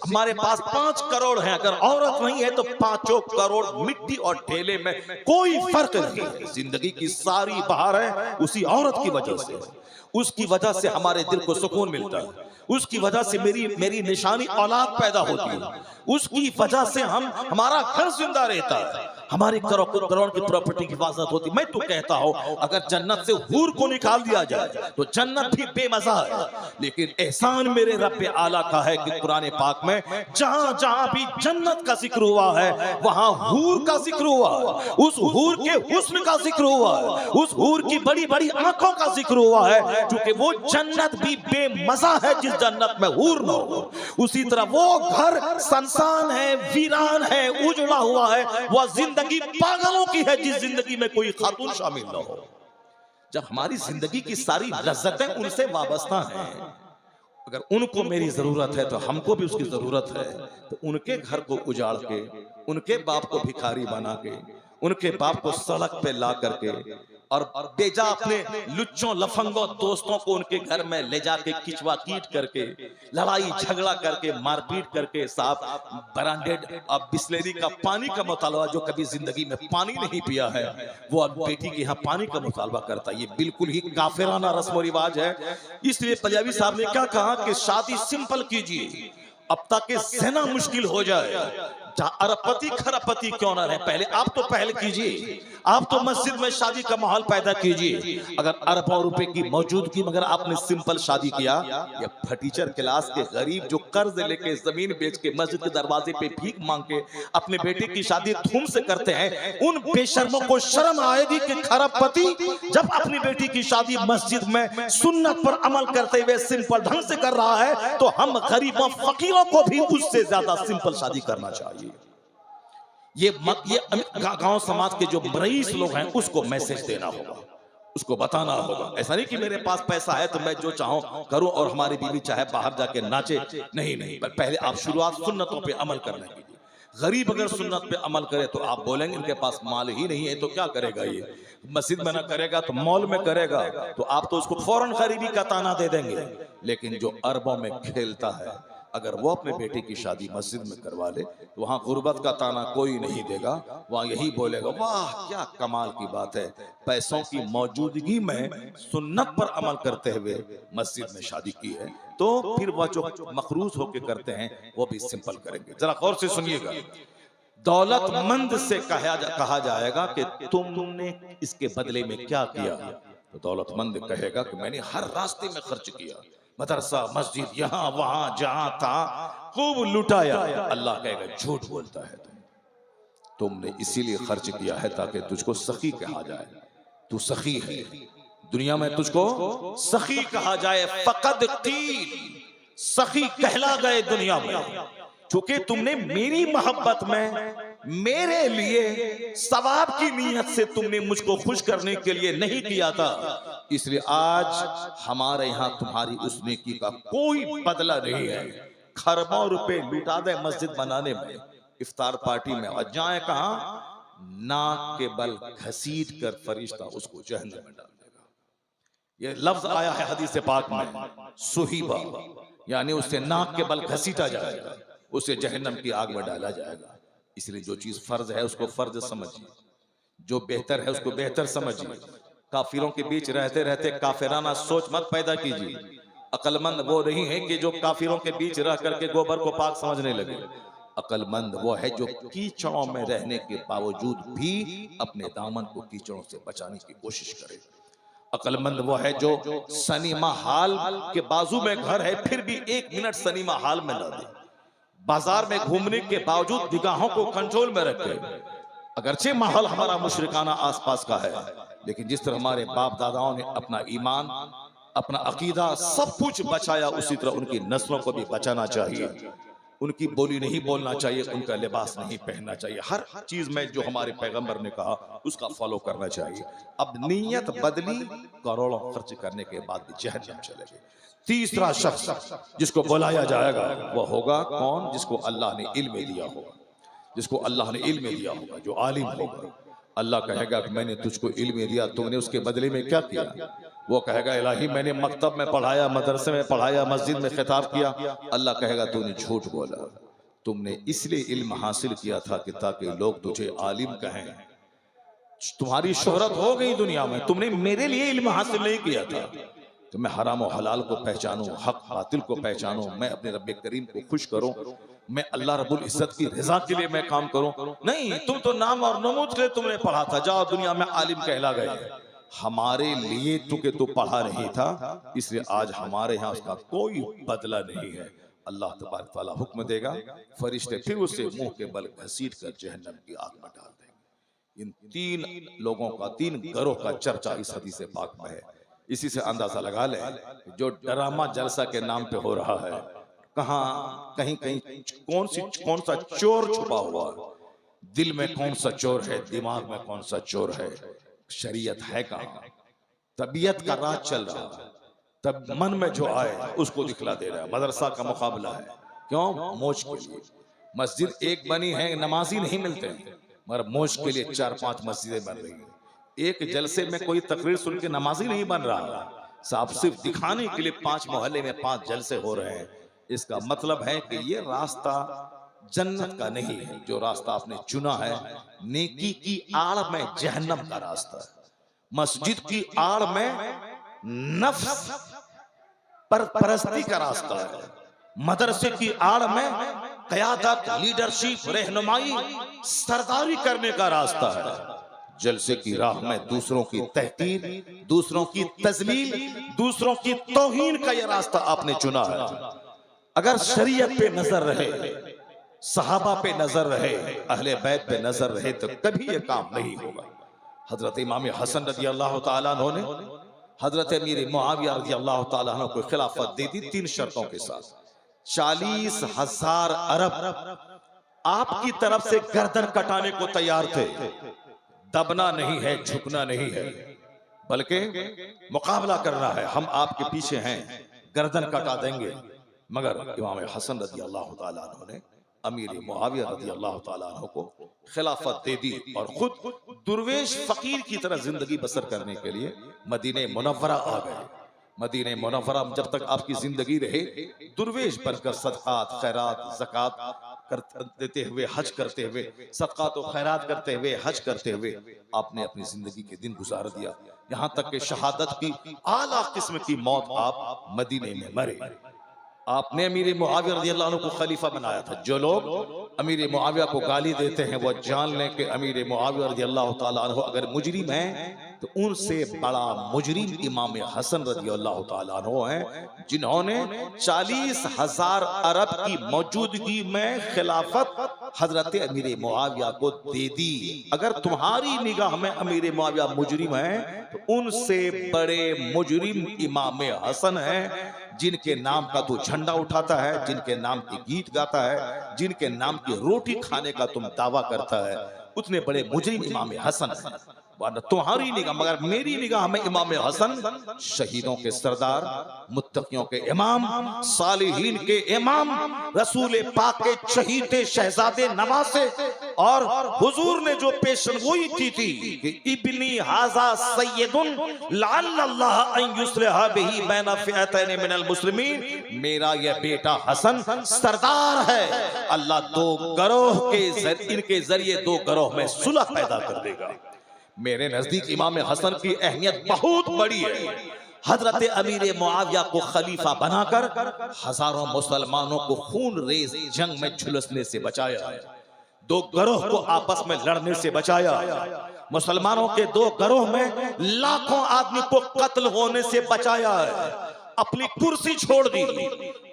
हमारे पास 5 करोड़ है, अगर औरत नहीं है तो 5 करोड़ मिट्टी और ढेले में कोई फर्क नहीं। जिंदगी की सारी बहार है उसी औरत की वजह से, उसकी वजह से हमारे दिल को सुकून मिलता है, उसकी वजह से मेरी निशानी औलाद पैदा होती है, उसकी वजह से हमारा घर जिंदा रहता है, हमारी करोड़ की प्रॉपर्टी की हिफाजत होती। मैं तो कहता हूं अगर जन्नत से हूर को निकाल दिया जाए तो जन्नत भी बेमजा है, लेकिन एहसान मेरे रब आला का है कि कुरान पाक में जहां जहां भी जन्नत का जिक्र हुआ है वहां हूर का जिक्र हुआ है, उस हूर के हुस्न का जिक्र हुआ है, उस हूर की बड़ी बड़ी आंखों का जिक्र हुआ है, क्योंकि वो जन्नत भी बेमजा है जिस जन्नत में हूर न हो। उसी तरह वो घर सनसान है, वीरान है, उजड़ा हुआ है, वह जिंदगी पागलों की है जिस जिंदगी में कोई खातून शामिल न हो। जब हमारी जिंदगी की सारी लज्जतें उनसे वाबस्ता हैं, अगर उनको मेरी जरूरत है तो हमको भी उसकी जरूरत है, तो उनके घर को उजाड़ के, उनके बाप को भिखारी बना के, उनके बाप को सड़क पे ला करके और बेजा अपने लुच्चों लफंगों दोस्तों को उनके घर में ले जाके किचवा कीट करके, लड़ाई झगड़ा करके, मारपीट करके, साहब ब्रांडेड और बिस्लेरी का पानी का मुतालबा, जो कभी जिंदगी में पानी नहीं पिया है वो अब बेटी के यहाँ पानी का मुतालबा करता है। ये बिल्कुल ही काफिराना रस्म रिवाज है। इसलिए पंजाबी साहब ने क्या कहा कि शादी सिंपल कीजिए अब ताकि ज़िना मुश्किल हो जाए। अरबपति खरबपति क्यों ना रहे, पहले आप तो पहल कीजिए, आप तो मस्जिद में शादी का माहौल पैदा कीजिए। अगर अरबों रुपए की मौजूदगी मगर आपने सिंपल शादी किया, या फटीचर क्लास के गरीब जो कर्ज लेके जमीन बेच के मस्जिद के दरवाजे पे भीख मांग के अपने बेटे की शादी धूम से करते हैं, उन बेशर्मों को शर्म आएगी कि खरबपति जब अपनी बेटी की शादी मस्जिद में सुन्नत पर अमल करते हुए सिंपल ढंग से कर रहा है, तो हम गरीबों फकीरों को भी उससे ज्यादा सिंपल शादी करना चाहिए। ये गांव समाज के जो रईस लोग हैं उसको मैसेज देना होगा, उसको बताना होगा। ऐसा नहीं कि मेरे पास पैसा है तो मैं जो चाहूं करूं और हमारी बीवी चाहे बाहर जाके नाचे, नहीं, पर पहले आप शुरुआत सुन्नतों पे अमल करने कीजिए। गरीब अगर सुन्नत पे अमल करे तो आप बोलेंगे इनके पास माल ही नहीं है तो क्या करेगा ये, मस्जिद में ना करेगा तो मॉल में करेगा, तो आप तो उसको फौरन गरीबी का ताना दे देंगे। लेकिन जो अरबों में खेलता है, अगर वो अपने बेटे की शादी मस्जिद में करवा ले तो वहां गुर्बत का ताना कोई नहीं देगा, वहां यही बोलेगा वाह क्या कमाल की बात है, पैसों की मौजूदगी में सुन्नत पर अमल करते हुए मस्जिद में शादी की है। तो फिर वह जो मखरूज होके करते हैं वो भी सिंपल करेंगे। जरा गौर से सुनिएगा, दौलतमंद से कहा जाएगा कि तुमने इसके बदले में क्या किया, तो दौलतमंद कहेगा कि मैंने हर रास्ते में खर्च किया, मदरसा मस्जिद यहां वहां जहां था खूब लुटाया। अल्लाह कहेगा झूठ बोलता है तुमने इसीलिए खर्च किया है ताकि तुझको सखी कहा जाए, तू सखी है, दुनिया में तुझको सखी कहा जाए। फकद कील, सखी कहला गए दुनिया में, चूंकि तुमने मेरी मोहब्बत में मेरे लिए सवाब की नीयत से तुमने मुझको खुश करने के लिए नहीं किया था, इसलिए आज हमारे यहाँ तुम्हारी उस नेकी का कोई बदला नहीं है। खरबों रुपए लुटा दे मस्जिद बनाने में, इफ्तार पार्टी में, और जाए कहां, नाक के बल घसीट कर फरिश्ता उसको जहन्नम में डाल देगा। ये लफ्ज आया है हदीस पाक में, सुहीबा, यानी उससे नाक के बल घसीटा जाएगा, उसे जहन्नम की आग में डाला जाएगा। इसलिए जो चीज फर्ज है उसको फर्ज समझिए, जो बेहतर है उसको बेहतर समझिए। काफिरों के बीच रहते रहते काफिराना सोच मत पैदा कीजिए। अक्लमंद वो नहीं है कि जो काफिरों के बीच रह करके गोबर को पाक समझने लगे। अक्लमंद वो है जो कीचड़ों में रहने के बावजूद भी अपने दामन को कीचड़ों से बचाने की कोशिश करे। अक्लमंद वो है जो सनीमा हाल के बाजू में घर है फिर भी 1 मिनट सनीमा हाल में न दे, बाजार में घूमने के बावजूद निगाहों को कंट्रोल में रखे। अगरचे माहौल हमारा मुशरिकाना आसपास का है, लेकिन जिस तरह हमारे बाप दादाओं ने अपना ईमान, अपना अकीदा सब कुछ बचाया, उसी तरह उनकी नस्लों को भी बचाना चाहिए। उनकी बोली नहीं बोलना चाहिए, उनका लिबास नहीं पहनना चाहिए, हर चीज में जो हमारे पैगंबर ने कहा उसका फॉलो करना चाहिए। अब नीयत बदली, करोड़ों खर्च करने के बाद भी जहन्नम चले गए। तीसरा शख्स जिसको बुलाया जाएगा वो होगा कौन, जिसको अल्लाह ने इल्म दिया होगा, जिसको अल्लाह ने इल्म दिया होगा, जो आलिम होगा। अल्लाह कहेगा कि मैंने तुझको इल्म दिया, तुमने उसके बदले में क्या किया? वो कहेगा इलाही मैंने मकतब में पढ़ाया, मदरसे में पढ़ाया, मस्जिद में खिताब किया। अल्लाह कहेगा तूने झूठ बोला, तुमने इसलिए इल्म हासिल किया था कि ताकि लोग तुझे आलिम कहें, तुम्हारी शोहरत हो गई दुनिया में, तुमने मेरे लिए इल्म हासिल नहीं किया था। तो मैं हराम और हलाल को पहचानूं, हक बातिल को पहचानूं, मैं अपने रब्बे करीम को खुश करूं, मैं अल्लाह रब्बुल इज्जत की रजा के लिए मैं काम करूं। नहीं, तुम तो नाम और नमूद के लिए तुमने पढ़ा था, जाओ दुनिया में आलिम कहला गए। हमारे लिए चूंकि तू पढ़ा नहीं था, इसलिए आज हमारे यहाँ उसका कोई बदला नहीं है। अल्लाह तबारक तआला हुक्म देगा, फरिश्ते फिर उसे मुंह के बल घसीट कर जहन्नम की आग में डाल देंगे। इन 3 लोगों का, 3 घरों का चर्चा इस हदीस पाक में है। इसी से अंदाजा लगा ले जो ड्रामा जलसा के नाम पे हो रहा है, कहां कहीं कहीं कौन सा चोर छुपा हुआ, दिल में कौन सा चोर है, दिमाग में कौन सा चोर है, शरीयत है कहां, तबीयत का राज चल रहा है, तब मन में जो आए उसको दिखला दे रहा है। मदरसा का मुकाबला है, क्यों? मौज के लिए। मस्जिद एक बनी है, नमाजी नहीं मिलते हैं, मगर मौज के लिए 4-5 मस्जिदें बन रही है। एक जलसे में कोई तकरीर सुन के नमाजी नहीं बन रहा, साफ सिर्फ दिखाने के लिए 5 मोहल्ले में 5 जलसे हो रहे हैं। इसका मतलब है कि ये रास्ता जन्नत का नहीं है, जो रास्ता आपने चुना है नेकी की आड़ में जहन्नम का रास्ता है, मस्जिद की आड़ में नफ्स पर परस्ती का रास्ता है, मदरसे की आड़ में क़यादत, लीडरशिप, रहनुमाई, सरदारी करने का रास्ता है। जलसे की राह में दूसरों की तहकीर, दूसरों की तजलील, दूसरों की तौहीन का यह रास्ता आपने चुना है। अगर शरीयत पे नजर रहे, सहाबा पे नजर रहे, अहले बैत पे नजर रहे, तो कभी यह काम नहीं होगा। हजरत इमाम हसन रज़ी अल्लाह तआला अन्हु ने हजरत अमीर मुआविया रज़ी अल्लाह तआला अन्हु को खिलाफत दे दी 3 शर्तों के साथ। 40,000 अरब आपकी तरफ से गर्दन कटाने को तैयार थे। दबना नहीं है, झुकना नहीं है, बल्कि मुकाबला करना है। हम आपके पीछे हैं, गर्दन कटा देंगे। मगर इमाम हसन रज़ी अल्लाह तआला अन्हु ने अमीर मुआविया रज़ी अल्लाह ताला अन्हु को खिलाफत दे दी और खुद दुर्वेश फकीर की तरह जिंदगी बसर करने के लिए मदीने मुनव्वरा आ गए। मदीने मुनव्वरा में जब तक आपकी जिंदगी रहे दुर्वेश बनकर सदकात खैरात ज़कात देते हुए, हज करते हुए, सदकात और खैरात करते हुए, हज करते हुए आपने अपनी जिंदगी के दिन गुजार दिया, यहाँ तक कि शहादत की आला किस्म की मौत आप मदीने में मरे। आपने अमीर मुआविया रज़ियल्लाहु अन्हु को खलीफा बनाया था। जो लोग अमीर मुआविया को गाली देते हैं वो जान लें कि अमीर मुआविया रज़ियल्लाहु ताला अन्हु अगर मुजरिम हैं तो उनसे बड़ा मुजरिम इमाम हसन रज़ियल्लाहु ताला अन्हु हैं, जिन्होंने 40,000 अरब की मौजूदगी में खिलाफत हजरत अमीर मुआविया को दे दी। अगर तुम्हारी निगाह में अमीर मुआविया मुजरिम है तो उनसे बड़े मुजरिम इमाम हसन हैं, जिनके नाम का तू झंडा उठाता है, जिनके नाम की गीत गाता है, जिनके नाम की रोटी खाने का तुम दावा करता है, उतने बड़े मुजरिम इमाम हसन है। तुम्हारी निगाह, मगर मेरी निगाह में इमाम हसन शहीदों के सरदार, मुत्तकियों के इमाम, सालिहीन के इमाम, रसूल पाक के चहीते शहजादे नवासे, और हुजूर ने जो पेशनगोई की थी कि इब्नी हाजा सय्यदुन लअल्लाह अन युस्लिहा बिही बैन फिअतैन मिनल मुस्लिमीन, मेरा यह बेटा हसन सरदार है, अल्लाह दो गरोह के इनके जरिए दो गरोह में सुलह पैदा कर देगा। मेरे नजदीक इमाम हसन की अहमियत बहुत बड़ी है। हजरत अमीर मुआविया को खलीफा बनाकर हजारों मुसलमानों को खून रेज जंग में झुलसने से बचाया, दो गरोह को आपस में लड़ने से बचाया, मुसलमानों के दो गरोह में लाखों आदमी को कत्ल होने से बचाया है, अपनी कुर्सी छोड़ दी।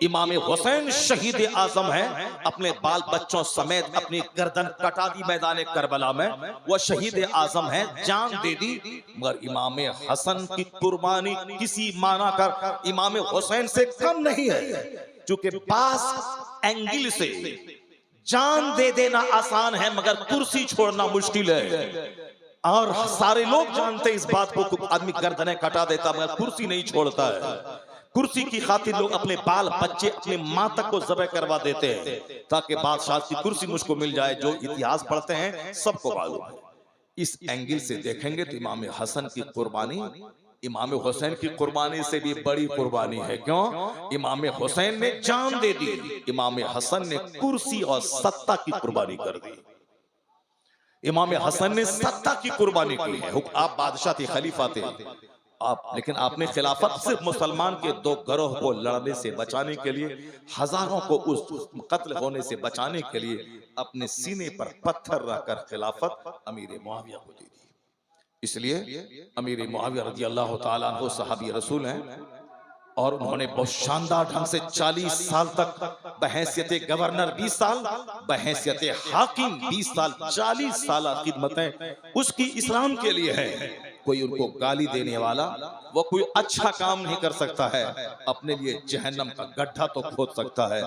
इमाम हुसैन शहीद आजम है, अपने बाल बच्चों समेत अपनी गर्दन कटा दी मैदान करबला में, वह शहीद आजम है, जान दे दी। मगर इमाम हसन की कुर्बानी किसी माना कर इमाम हुसैन से कम नहीं है, क्योंकि पास एंगल से जान दे देना आसान है मगर कुर्सी छोड़ना मुश्किल है। और सारे लोग जानते हैं इस बात को, आदमी गर्दनें कटा देता मगर कुर्सी नहीं छोड़ता है। कुर्सी की खातिर लोग अपने बाल बच्चे, अपने मां तक को ज़बह करवा देते हैं ताकि बादशाह की कुर्सी मुझको मिल जाए। जो इतिहास पढ़ते हैं सबको मालूम है। इस एंगल से देखेंगे तो इमाम हसन की कुर्बानी इमाम हुसैन की कुर्बानी से भी बड़ी कुर्बानी है। क्यों? इमाम हुसैन ने जान दे दी, इमाम हसन ने कुर्सी और सत्ता की कुर्बानी कर दी। इमाम हसन ने सत्ता की कुर्बानी की है। आप बादशाह थे, खलीफा थे आप, लेकिन आपने खिलाफत सिर्फ मुसलमान के दो गरोह को लड़ने से बचाने के लिए, हजारों को उस कत्ल होने से बचाने के लिए अपने सीने पर पत्थर रखकर खिलाफत अमीर मुआविया को दी। इसलिए अमीर मुआविया रज़ी अल्लाह ताला अन्हु सहाबी रसूल हैं और उन्होंने बहुत शानदार ढंग से 40 साल तक बहैसियत गवर्नर 20 साल, बहैसियत हाकिम 20 साल, 40 साल खिदमतें उसकी इस्लाम के लिए है। कोई उनको गाली देने वाला वो कोई अच्छा काम नहीं कर सकता है, अपने लिए जहन्नम का गड्ढा तो खोद सकता है,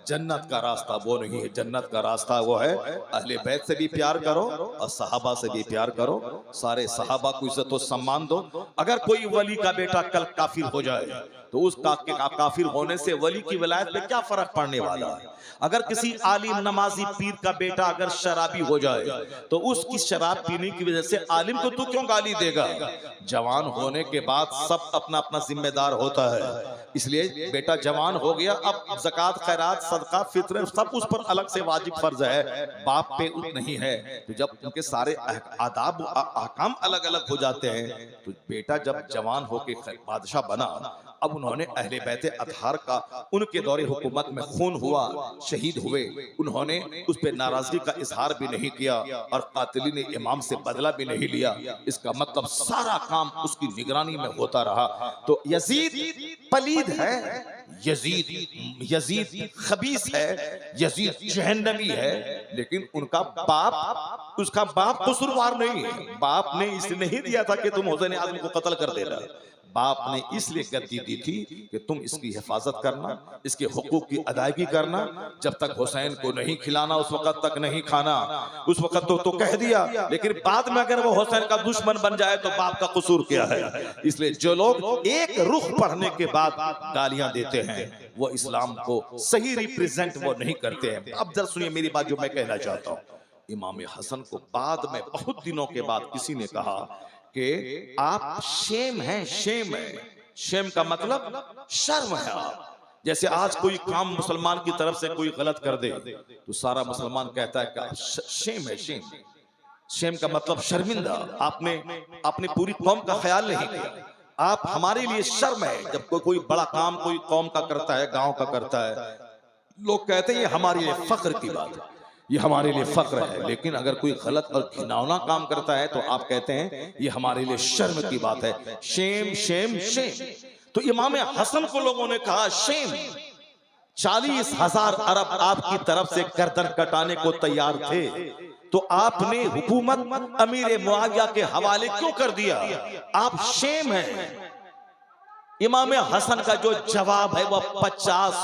जन्नत का रास्ता वो नहीं है। जन्नत का रास्ता वो है अहले बैत से भी प्यार करो और सहाबा से भी प्यार करो, सारे सहाबा को इज्जत और सम्मान दो। अगर कोई वली का बेटा कल काफिर हो जाए तो उस काफिर होने से वली की विलायत पे क्या फर्क पड़ने वाला है। अगर किसी आलिम नमाजी पीर का बेटा अगर शराबी हो जाए तो उसकी शराब पीने की वजह से आलिम को तू क्यों गाली देगा। जवान होने के बाद सब अपना अपना जिम्मेदार होता है, इसलिए बेटा जवान हो गया, अब ज़कात खैरात सदका फित्र सब उस पर अलग से वाजिब फर्ज है, बाप पे नहीं है। तो जब उनके सारे आदाब अहकाम अलग अलग हो जाते हैं तो बेटा जब जवान होके बादशाह बना, अब उन्होंने अहले बैत अतहार का उनके दौरे हुकूमत में खून हुआ, शहीद हुए, उन्होंने उस पर नाराजगी का इजहार भी नहीं किया और कातिली ने इमाम से बदला भी नहीं लिया। इसका मतलब सारा काम उसकी निगरानी में होता रहा। तो यजीद पलीद है, यजीद खबीस है, यजीद जहन्नमी है, लेकिन उसका बाप कसूरवार नहीं है। बाप ने इसलिए नहीं दिया था कि तुम हुसैन आजम को कत्ल कर देना, बाप ने इसलिए गद्दी दी थी कि तुम इसकी हिफाजत करना, इसके हुकूक की अदायगी करना। जब तक हुसैन को नहीं खिलाना उस वक्त तक नहीं खाना। उस वक्त तो कह दिया, लेकिन बाद में अगर वो हुसैन का दुश्मन बन जाए तो बाप का कसूर क्या है। इसलिए जो लोग एक रुख पढ़ने के बाद गालियां देते हैं वो इस्लाम को सही रिप्रेजेंट वो नहीं करते हैं। अब जरा सुनिए मेरी बात जो मैं कहना चाहता हूं। इमाम हसन को बाद में बहुत दिनों के बाद किसी ने कहा कि आप शेम हैं, शेम है। शेम का मतलब शर्म है आप। जैसे आज कोई काम मुसलमान की तरफ से कोई गलत कर दे तो सारा मुसलमान कहता है कि शेम है, शेम। शेम का मतलब शर्मिंदा। आपने पूरी कौम का ख्याल नहीं किया। आप हमारे लिए शर्म है। जब कोई बड़ा काम कोई कौम का करता है, गांव का करता है, लोग कहते हैं ये हमारे लिए फख्र की बात है, ये हमारे लिए फख्र है। लेकिन अगर कोई गलत और घिनौना काम करता है तो आप कहते हैं ये हमारे लिए शर्म की बात है। Shame, shame, shame. तो इमाम हसन को लोगों ने कहा शेम। 40,000 अरब आपकी तरफ से गर्दन कटाने को तैयार थे तो आपने हुकूमत अमीर मुआविया के हवाले क्यों कर दिया? आप शेम हैं। इमाम हसन का जो जवाब है वह 50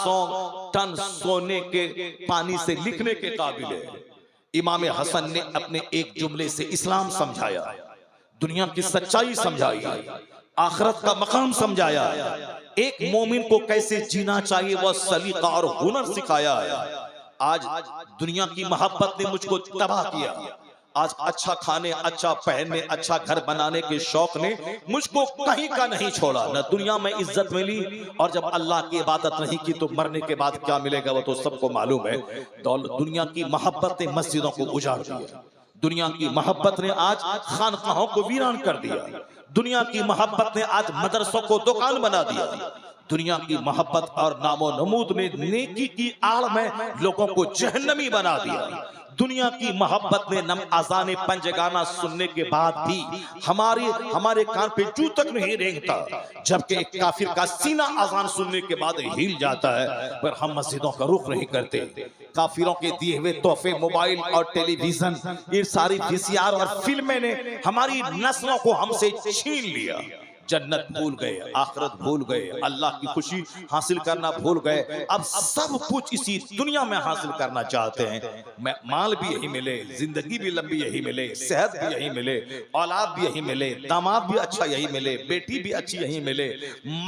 टन सोने के पानी से लिखने के काबिल है। इमाम हसन ने अपने एक जुमले से इस्लाम समझाया, दुनिया की सच्चाई समझाई, आखिरत का मकाम समझाया, एक मोमिन को कैसे जीना चाहिए वह सलीका और हुनर सिखाया है। आज दुनिया की मोहब्बत ने मुझको तबाह किया। आज अच्छा खाने, अच्छा पहनने, अच्छा घर बनाने के शौक ने मुझको कहीं का नहीं छोड़ा। न दुनिया में इज्जत मिली और जब अल्लाह की इबादत नहीं की तो मरने के बाद क्या मिलेगा वो तो सबको मालूम है। दुनिया की मोहब्बत ने मस्जिदों को उजाड़ दिया। दुनिया की मोहब्बत ने आज खानकाहों को वीरान कर दिया। दुनिया की मोहब्बत ने आज मदरसों को दुकान बना दिया। दुनिया की मोहब्बत और नामो नमूद ने नेकी की आड़ में लोगों को जहन्नमी बना दिया। दुनिया की मोहब्बत ने नम अज़ान पंजगाना सुनने के बाद भी हमारे कान पे जू तक नहीं रेंगता, जबकि एक काफिर का सीना अज़ान सुनने के बाद हिल जाता है, पर हम मस्जिदों का रुख नहीं करते। काफिरों के दिए हुए तोहफे, मोबाइल और टेलीविजन, ये सारी वीसीआर और फिल्में ने हमारी नस्लों को हमसे छीन लिया। जन्नत भूल गए, आखिरत भूल गए, अल्लाह की खुशी हासिल करना भूल गए। अब सब कुछ इसी दुनिया में हासिल करना चाहते हैं। माल भी यही मिले, जिंदगी भी लंबी यही मिले, सेहत भी यही मिले, औलाद भी यही मिले, दामाद भी अच्छा यही मिले, बेटी भी अच्छी यही मिले,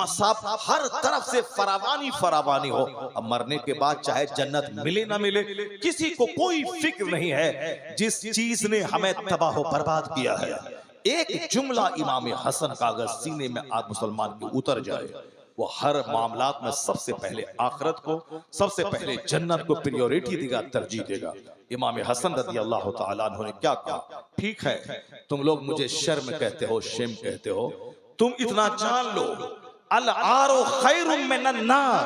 मसाफ हर तरफ से फरावानी फरावानी हो। अब मरने के बाद चाहे जन्नत मिले ना मिले किसी को कोई फिक्र नहीं है। जिस चीज ने हमें तबाह बर्बाद किया है, एक जुमला इमाम हसन का अगर सीने में आप मुसलमान के उतर जाए, वो हर मामलात में सबसे पहले आखिरत को, सबसे पहले जन्नत को प्रायोरिटी देगा, तरजीह देगा। इमाम हसन रज़ी अल्लाह तआला अन्हु ने क्या कहा? ठीक है, तुम लोग मुझे शर्म कहते हो, शेम कहते हो, तुम इतना जान लो, अल आरो खैरुम मिनन नार।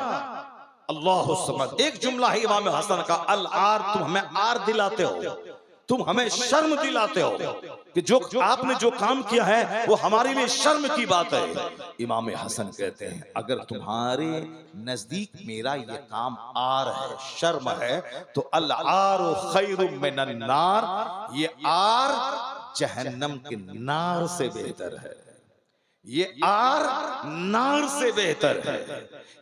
अल्लाहु समद। एक जुमला है इमाम हसन का, अल आर, तुम हमें आर दिलाते हो, तुम हमें शर्म दिलाते हो कि जो आपने जो काम किया है वो हमारे लिए शर्म की बात है। इमाम हसन कहते हैं अगर तुम्हारे नजदीक मेरा ये काम आर है, शर्म है, तो अल आर खैरुम मिनन नार, ये आर जहन्नम के नार से बेहतर है। ये आर नार से बेहतर है।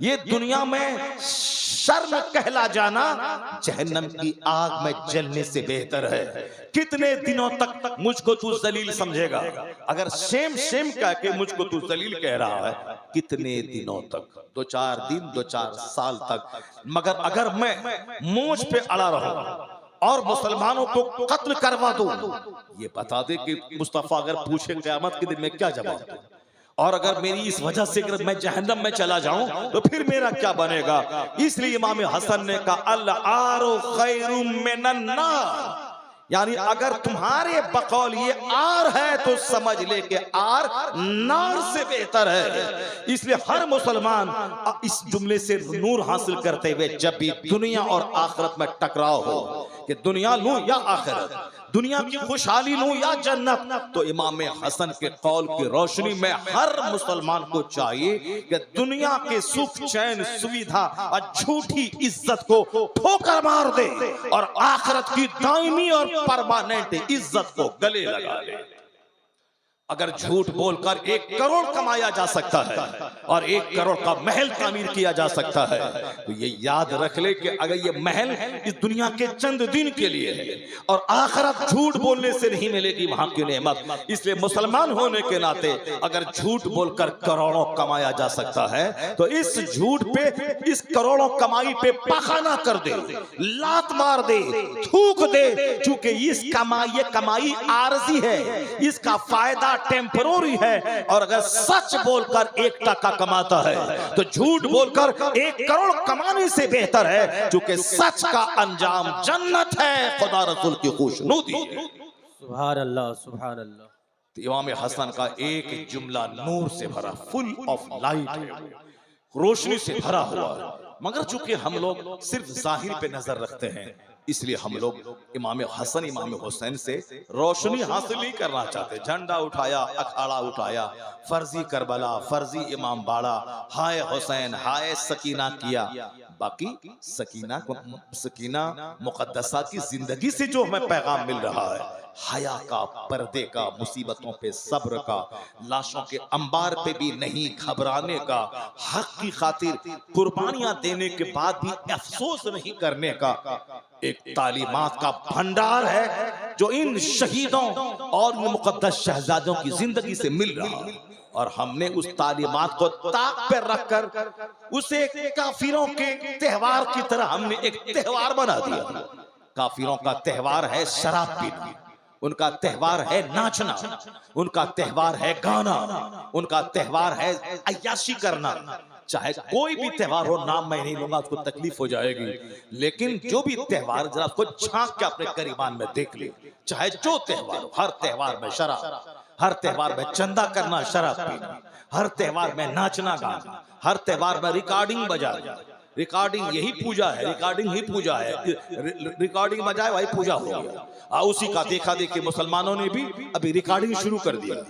ये दुनिया में शर्म कहला जाना जहन्नम की आग में जलने से बेहतर है। कितने दिनों तक मुझको तू जलील समझेगा? अगर शेम शेम कह के मुझको तू जलील कह रहा है, कितने दिनों तक? 2-4 दिन, 2-4 साल तक। मगर अगर मैं मूंछ पे अड़ा रहूं और मुसलमानों को कत्ल करवा दूं, ये बता दे कि मुस्तफा अगर पूछे क़यामत के दिन में क्या जवाब दूं? और अगर मेरी इस वजह से अगर मैं जहन्नम में चला जाऊं तो फिर मेरा क्या बनेगा? इसलिए इमाम हसन ने कहा अल आरो खैरुम मिनन नार, यानी अगर तुम्हारे बकौल ये आर है तो समझ ले कि आर नार से बेहतर है। इसलिए हर मुसलमान इस जुमले से नूर हासिल करते हुए जब भी दुनिया और आखिरत में टकराव हो कि दुनिया लूं या आखिरत, दुनिया की खुशहाली लूं या जन्नत, तो इमाम हसन के कौल की रोशनी में हर मुसलमान को चाहिए कि दुनिया के सुख, चैन, सुविधा और झूठी इज्जत को ठोकर मार दे और आखिरत की दायमी और परमानेंट इज्जत को गले लगा ले। अगर झूठ बोलकर 1 करोड़ कमाया जा सकता है और 1 करोड़ का महल तामीर किया जा सकता है, तो ये याद रख ले कि अगर ये महल इस दुनिया के चंद दिन के लिए है और आखिरत झूठ बोलने से नहीं मिलेगी वहां की नेमत। इसलिए मुसलमान होने के नाते अगर झूठ बोलकर करोड़ों कमाया जा सकता है तो इस झूठ पे, इस करोड़ों कमाई पे पाखाना कर दे, लात मार दे, थूक दे, क्योंकि इस कमाई आरजी है, इसका फायदा टेम्पररी है। और अगर सच बोलकर 1 टका कमाता है तो झूठ बोलकर 1 करोड़ कमाने से बेहतर है, क्योंकि सच का अंजाम जन्नत है, खुदा रसूल की खुशनुदी है। सुभान अल्लाह, सुभान अल्लाह। तो इमाम हसन का एक जुमला नूर से भरा, फुल ऑफ लाइट, रोशनी से भरा हुआ है। मगर चूंकि हम लोग सिर्फ जाहिर पे नजर रखते हैं, इसलिए हम लोग इमाम हसन इमाम हुसैन से रोशनी हासिल नहीं करना चाहते। झंडा उठाया, अखाड़ा उठाया, फर्जी करबला, फर्जी इमाम बाड़ा, हाय हुसैन, हाय सकीना किया। बाकी सकीना मुकद्दसा की जिंदगी से जो हमें पैगाम मिल रहा है, हया का, पर्दे का, मुसीबतों पे सब्र का, लाशों के अंबार पे भी नहीं घबराने का, हक की खातिर कुर्बानियां देने के बाद भी अफसोस नहीं करने का एक तालीमात का भंडार है जो इन शहीदों और इन मुकद्दस शहजादों की जिंदगी से मिल रहा है। और हमने उस तालीमात को ताक पर रखकर उसे काफिरों के त्योहार की तरह हमने एक त्योहार बना दिया। काफिरों का त्योहार है शराब पीना, उनका त्योहार है नाचना, उनका त्योहार है गाना, उनका त्योहार है अय्याशी करना। चाहे कोई भी त्योहार हो, नाम मैं नहीं लूंगा, उसको तकलीफ हो जाएगी, लेकिन जो भी त्योहार जरा उसको झांक के अपने करीबान में देख ले। चाहे जो त्योहार हो, हर त्योहार में शराब, हर त्योहार में चंदा करना, शराब पीना, हर त्योहार में नाचना गाना, हर त्योहार में रिकॉर्डिंग बजाना। रिकॉर्डिंग यही पूजा है, रिकॉर्डिंग ही पूजा है, रिकॉर्डिंग बजाए वही पूजा हो गया। उसी का देखा देखी मुसलमानों ने भी अभी रिकॉर्डिंग शुरू कर दिया।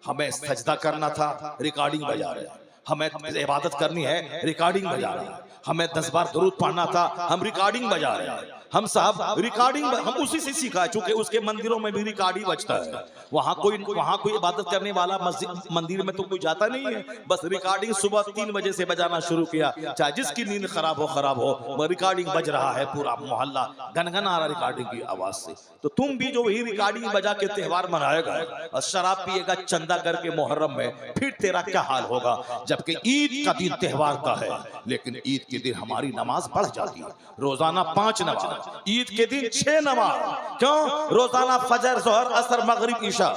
हमें सजदा करना था, रिकॉर्डिंग बजा रहे हैं। हमें इबादत करनी है, रिकॉर्डिंग बजा रहे हैं। हमें 10 बार दुरूद पढ़ना था, हम रिकॉर्डिंग बजा रहे हैं। हम साहब रिकॉर्डिंग हम उसी से सीखा है, चूंकि उसके मंदिरों में भी रिकॉर्डिंग बजता है। वहां कोई इबादत करने वाला मंदिर में तो कोई जाता नहीं है, बस रिकॉर्डिंग सुबह 3 बजे से बजाना शुरू किया। चाहे जिसकी नींद खराब हो, रिकॉर्डिंग बज रहा है, पूरा मोहल्ला गनगन आ रहा रिकॉर्डिंग की आवाज से। तो तुम भी जो वही रिकॉर्डिंग बजा के त्योहार मनाएगा और शराब पिएगा चंदा करके मुहर्रम में, फिर तेरा क्या हाल होगा। जबकि ईद का दिन त्योहार का है, लेकिन ईद के दिन हमारी नमाज बढ़ जाती है, रोजाना 5 नमाज, ईद के दिन 6 नमाज। क्यों? रोजाना फजर, जोहर, असर, मगरिब, ईशा।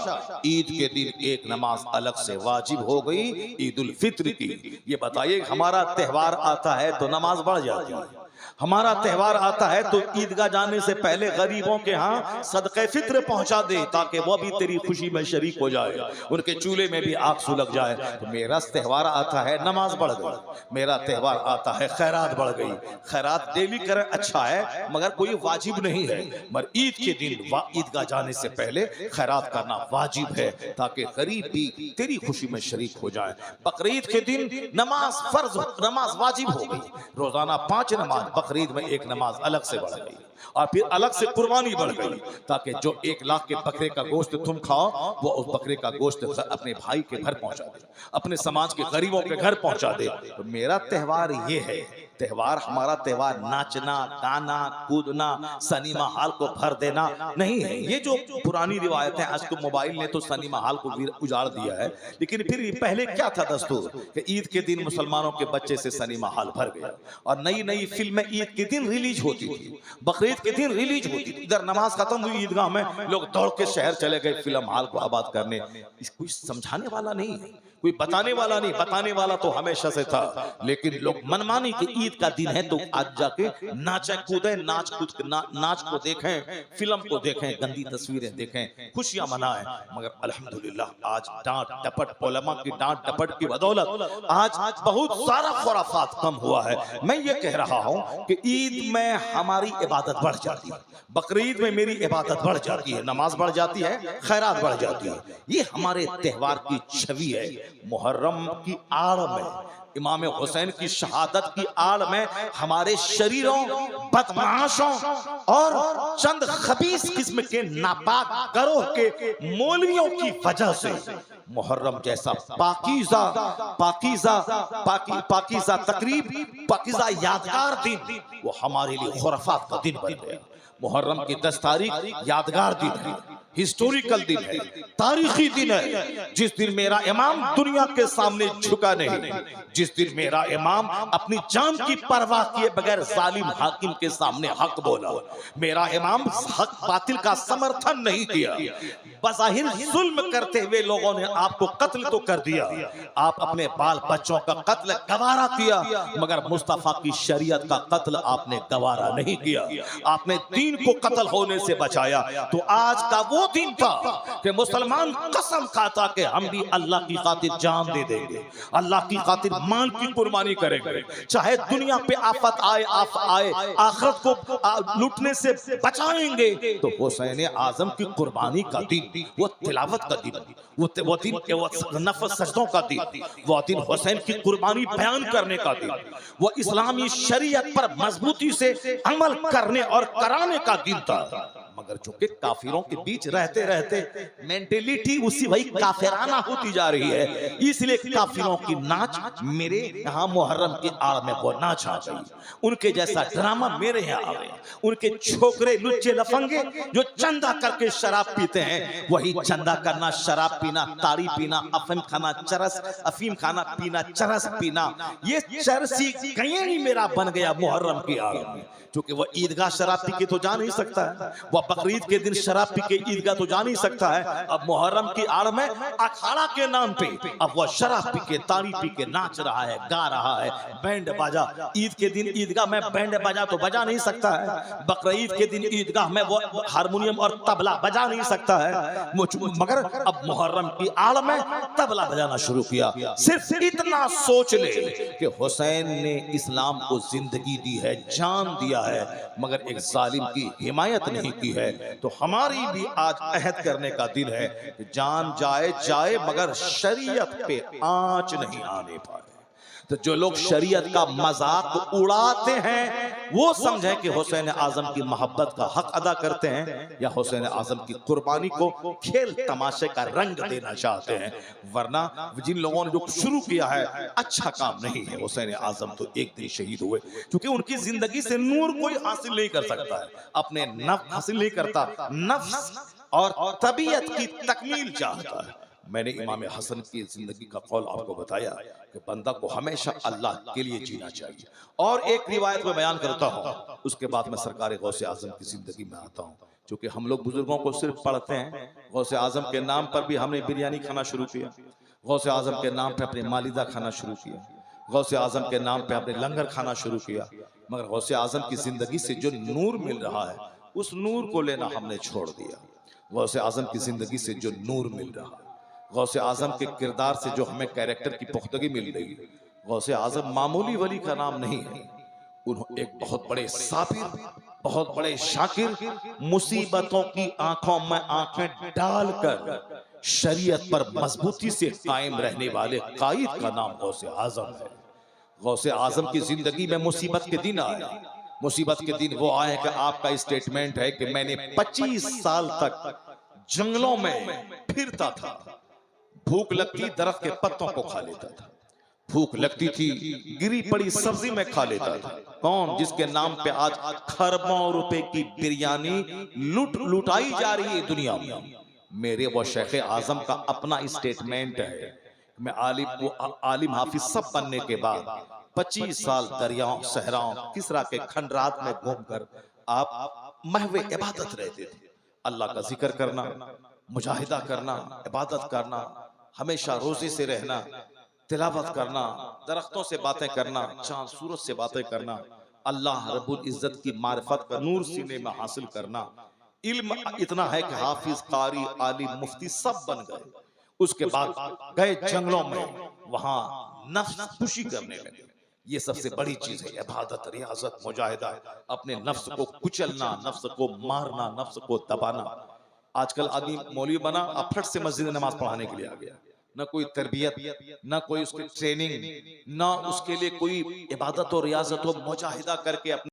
ईद के दिन 1 नमाज अलग से वाजिब हो गई, ईद उल फित्र की। ये बताइए, हमारा त्योहार आता है तो नमाज बढ़ जाती है, हमारा त्योहार आता है तो ईदगाह जाने से पहले गरीबों के यहाँ सदक़े फित्र पहुंचा दे, ताकि वो भी तेरी खुशी में शरीक हो जाए, उनके चूल्हे में भी आग सुलग जाए। तो मेरा त्योहार आता है, नमाज बढ़ गई। मेरा त्योहार आता है, खैरात बढ़ गई। खैरात डेली करें अच्छा है, मगर कोई वाजिब नहीं है। मगर ईद के दिन ईदगाह जाने से पहले खैरात करना वाजिब है, ताकि गरीब भी तेरी खुशी में शरीक हो जाए। बकरीद के दिन नमाज फर्ज, नमाज वाजिब हो गई, रोजाना 5 नमाज। बकरीद में 1 नमाज अलग से बढ़ गई, और फिर अलग से कुर्बानी बढ़ गई, ताकि जो 1 लाख के बकरे का गोश्त तुम खाओ, वो उस बकरे का गोश्त अपने भाई के घर पहुंचा दे, अपने समाज के गरीबों के घर पहुंचा दे। तो मेरा त्योहार ये है। त्योहार, हमारा त्योहार नाचना, गाना, कूदना, सिनेमा हॉल को भर देना नहीं है। ये जो पुरानी रिवायतें, आज तो मोबाइल ने तो सिनेमा हॉल को उजाड़ दिया है, लेकिन फिर पहले क्या था दस्तूर कि ईद के दिन मुसलमानों के बच्चे से सिनेमा हॉल भर गया, और नई नई फिल्में ईद के दिन रिलीज होती थी, बकरीद के दिन रिलीज होती थी। इधर नमाज खत्म हुई ईदगाह में, लोग दौड़ के शहर चले गए फिल्म हॉल को आबाद करने। कोई समझाने वाला नहीं है, कोई बताने वाला नहीं। बताने वाला तो हमेशा से था, लेकिन लोग मनमानी कि ईद का दिन है तो आज जाके नाचे कूदे, नाच को देखें, फिल्म को देखें, गंदी तस्वीरें देखें, खुशियां मनाएं। मगर अल्हम्दुलिल्लाह आज डांट डपट, उलमा की डांट डपट की बदौलत आज बहुत सारा खुराफात कम हुआ है। मैं ये कह रहा हूं कि ईद में हमारी इबादत बढ़ जाती है, बकरीद में मेरी इबादत बढ़ जाती है, नमाज बढ़ जाती है, खैरात बढ़ जाती है। ये हमारे त्योहार की छवि है। मुहर्रम की आड़ में, इमाम हुसैन की शहादत की आड़ में हमारे शरीरों, बदमाशों और चंद खबीस किस्म के नापाक गरोह के मौलवियों की वजह से मुहर्रम जैसा पाकीज़ा पाकीज़ा पाकीज़ा तकरीब, पाकीज़ा यादगार दिन वो हमारे लिए खुराफात का दिन बन गया। मुहर्रम की 10 तारीख यादगार दिन है, हिस्टोरिकल दिन है, तारीखी दिन है। जिस दिन मेरा इमाम दुनिया के सामने झुका नहीं, जिस दिन मेरा इमाम अपनी जान की परवाह किए बगैर जालिम हाकिम के सामने हक बोला, मेरा इमाम हक बातिल का समर्थन नहीं किया। बज़ाहिर जुल्म करते हुए लोगों ने आपको कत्ल तो कर दिया, आप अपने बाल बच्चों का कत्ल गवारा किया, मगर मुस्तफा की शरीयत का कत्ल आपने गवारा नहीं किया। आपने दीन को कत्ल होने से बचाया। तो आज का वो दिन था कि मुसलमान कसम खाता कि हम भी अल्लाह की खातिर जान दे देंगे, अल्लाह की खातिर माल की कुर्बानी करेंगे, चाहे दुनिया पे आफत आए आखिरत को लूटने से बचाएंगे। तो हुसैन आजम की कुर्बानी का दिन, वो तिलावत का दिन, वो दिन नफल सजदों का दिन, वो दिन हुसैन की कुर्बानी बयान करने का दिन, वो इस्लामी शरीयत पर मजबूती से अमल करने और कराने का दिन था। मगर चूंकि काफिरों के बीच रहते रहते मेंटेलिटी उसी वही काफिराना होती जा रही है, इसलिए काफिरों की नाच मेरे यहाँ मुहर्रम की आड़ में वो नाच आ गई, उनके जैसा ड्रामा मेरे यहाँ आ गया। उनके छोकरे लुच्चे लफंगे जो चंदा करके शराब पीते हैं, वही चंदा करना, शराब पीना, ताड़ी पीना, अफीम खाना, चरस अफीम खाना पीना, चरस पीना, ये चरसी कहीं मेरा बन गया मुहर्रम की आड़ में। क्योंकि वह ईदगाह शराब पी के तो जा नहीं सकता है, वह बकरीद के दिन शराब पी के ईदगाह तो जा नहीं सकता है। अब मुहर्रम की आड़ में अखाड़ा के नाम पे अब वह शराब पी के, ताड़ी पी के नाच रहा है, गा रहा है, बैंड बाजा। ईद के दिन ईदगाह में बैंड बाजा तो बजा नहीं सकता है, बकरीद के दिन ईदगाह में वो हारमोनियम और तबला बजा नहीं सकता है, मगर अब मुहर्रम की आड़ में तबला बजाना शुरू किया। सिर्फ इतना सोच ले कि हुसैन ने इस्लाम को जिंदगी दी है, जान दिया है, मगर एक जालिम की हिमायत नहीं की है। तो हमारी भी आज अहद करने का दिन है कि जान जाए जाए मगर शरीयत पे आंच नहीं आने पाए। तो जो लोग शरीयत का मजाक उड़ाते हैं वो समझें कि हुसैन आजम की मोहब्बत का हक अदा करते हैं या हुसैन आजम की कुर्बानी को खेल तमाशे का रंग देना चाहते हैं। वरना जिन लोगों ने जो शुरू किया है अच्छा काम नहीं है। हुसैन आजम तो एक दिन शहीद हुए, क्योंकि उनकी जिंदगी से नूर कोई हासिल नहीं कर सकता है, अपने नफ्स हासिल नहीं करता, नफ्स और तबीयत की तकमील चाहता है। मैंने इमाम हसन की जिंदगी का कौल आपको बताया कि बंदा को हमेशा अल्लाह के लिए जीना चाहिए। और एक रिवायत में बयान करता हूँ, उसके बाद मैं सरकार गौसे आजम की जिंदगी में आता हूँ। क्योंकि हम लोग बुजुर्गों को सिर्फ पढ़ते हैं, गौसे आजम के नाम पर भी हमने बिरयानी खाना शुरू किया, गौसे आजम के नाम पर अपने मालिदा खाना शुरू किया, गौसे आजम के नाम पर अपने लंगर खाना शुरू किया, मगर गौसे आजम की जिंदगी से जो नूर मिल रहा है उस नूर को लेना हमने छोड़ दिया। गौसे आजम की जिंदगी से जो नूर मिल रहा है, गौसे आजम के किरदार से जो हमें कैरेक्टर की पुख्तगी मिल रही है, गौसे आजम मामूली वली का नाम नहीं है, उन्होंने एक बहुत बड़े साबिर, बहुत बड़े शाकिर, मुसीबतों की आंखों में आंखें डालकर शरीयत पर मजबूती से कायम रहने वाले कायद का नाम गौसे आजम है। गौसे आजम की जिंदगी में मुसीबत के दिन आए, मुसीबत के दिन वो आए कि आपका स्टेटमेंट है कि मैंने 25 साल तक जंगलों में फिरता था, भूख लगती दरख्त के पत्तों को खा लेता था, भूख लगती थी गिरी पड़ी सब्जी में खा लेता था। कौन? जिसके नाम पे आज खरबों रुपए की बिरयानी लुटाई जा रही है दुनिया में। मेरे वो शेख आजम का अपना स्टेटमेंट है, मैं आलिम हाफिज सब बनने के बाद 25 साल दरियाओं सहराओं किसरा के खंडरात में घूमकर आप महवे इबादत रहते थे, अल्लाह का जिक्र करना, मुजाहिदा करना, इबादत करना, हमेशा रोजे से रहना, तिलावत करना, दरख्तों से बातें करना, चांद सूरज से बातें करना, अल्लाह रब्बुल इज्जत की मारिफत का नूर सीने में हासिल करना। इल्म इतना है कि हाफिज, कारी, आलिम, मुफ्ती सब बन गए। उसके बाद गए जंगलों में, वहां नफ्स खुशी करने लगे। ये सबसे बड़ी चीज है, इबादत, रियाजत, मुजाहिदा, अपने नफ्स को कुचलना, नफ्स को मारना, नफ्स को दबाना। आजकल आदमी मौलवी बना, अब फट से मस्जिद में नमाज पढ़ाने के लिए आ गया, न कोई तरबियत, न कोई उसकी ट्रेनिंग, न उसके लिए कोई इबादत और रियाजत हो, मुजाहिदा करके अपने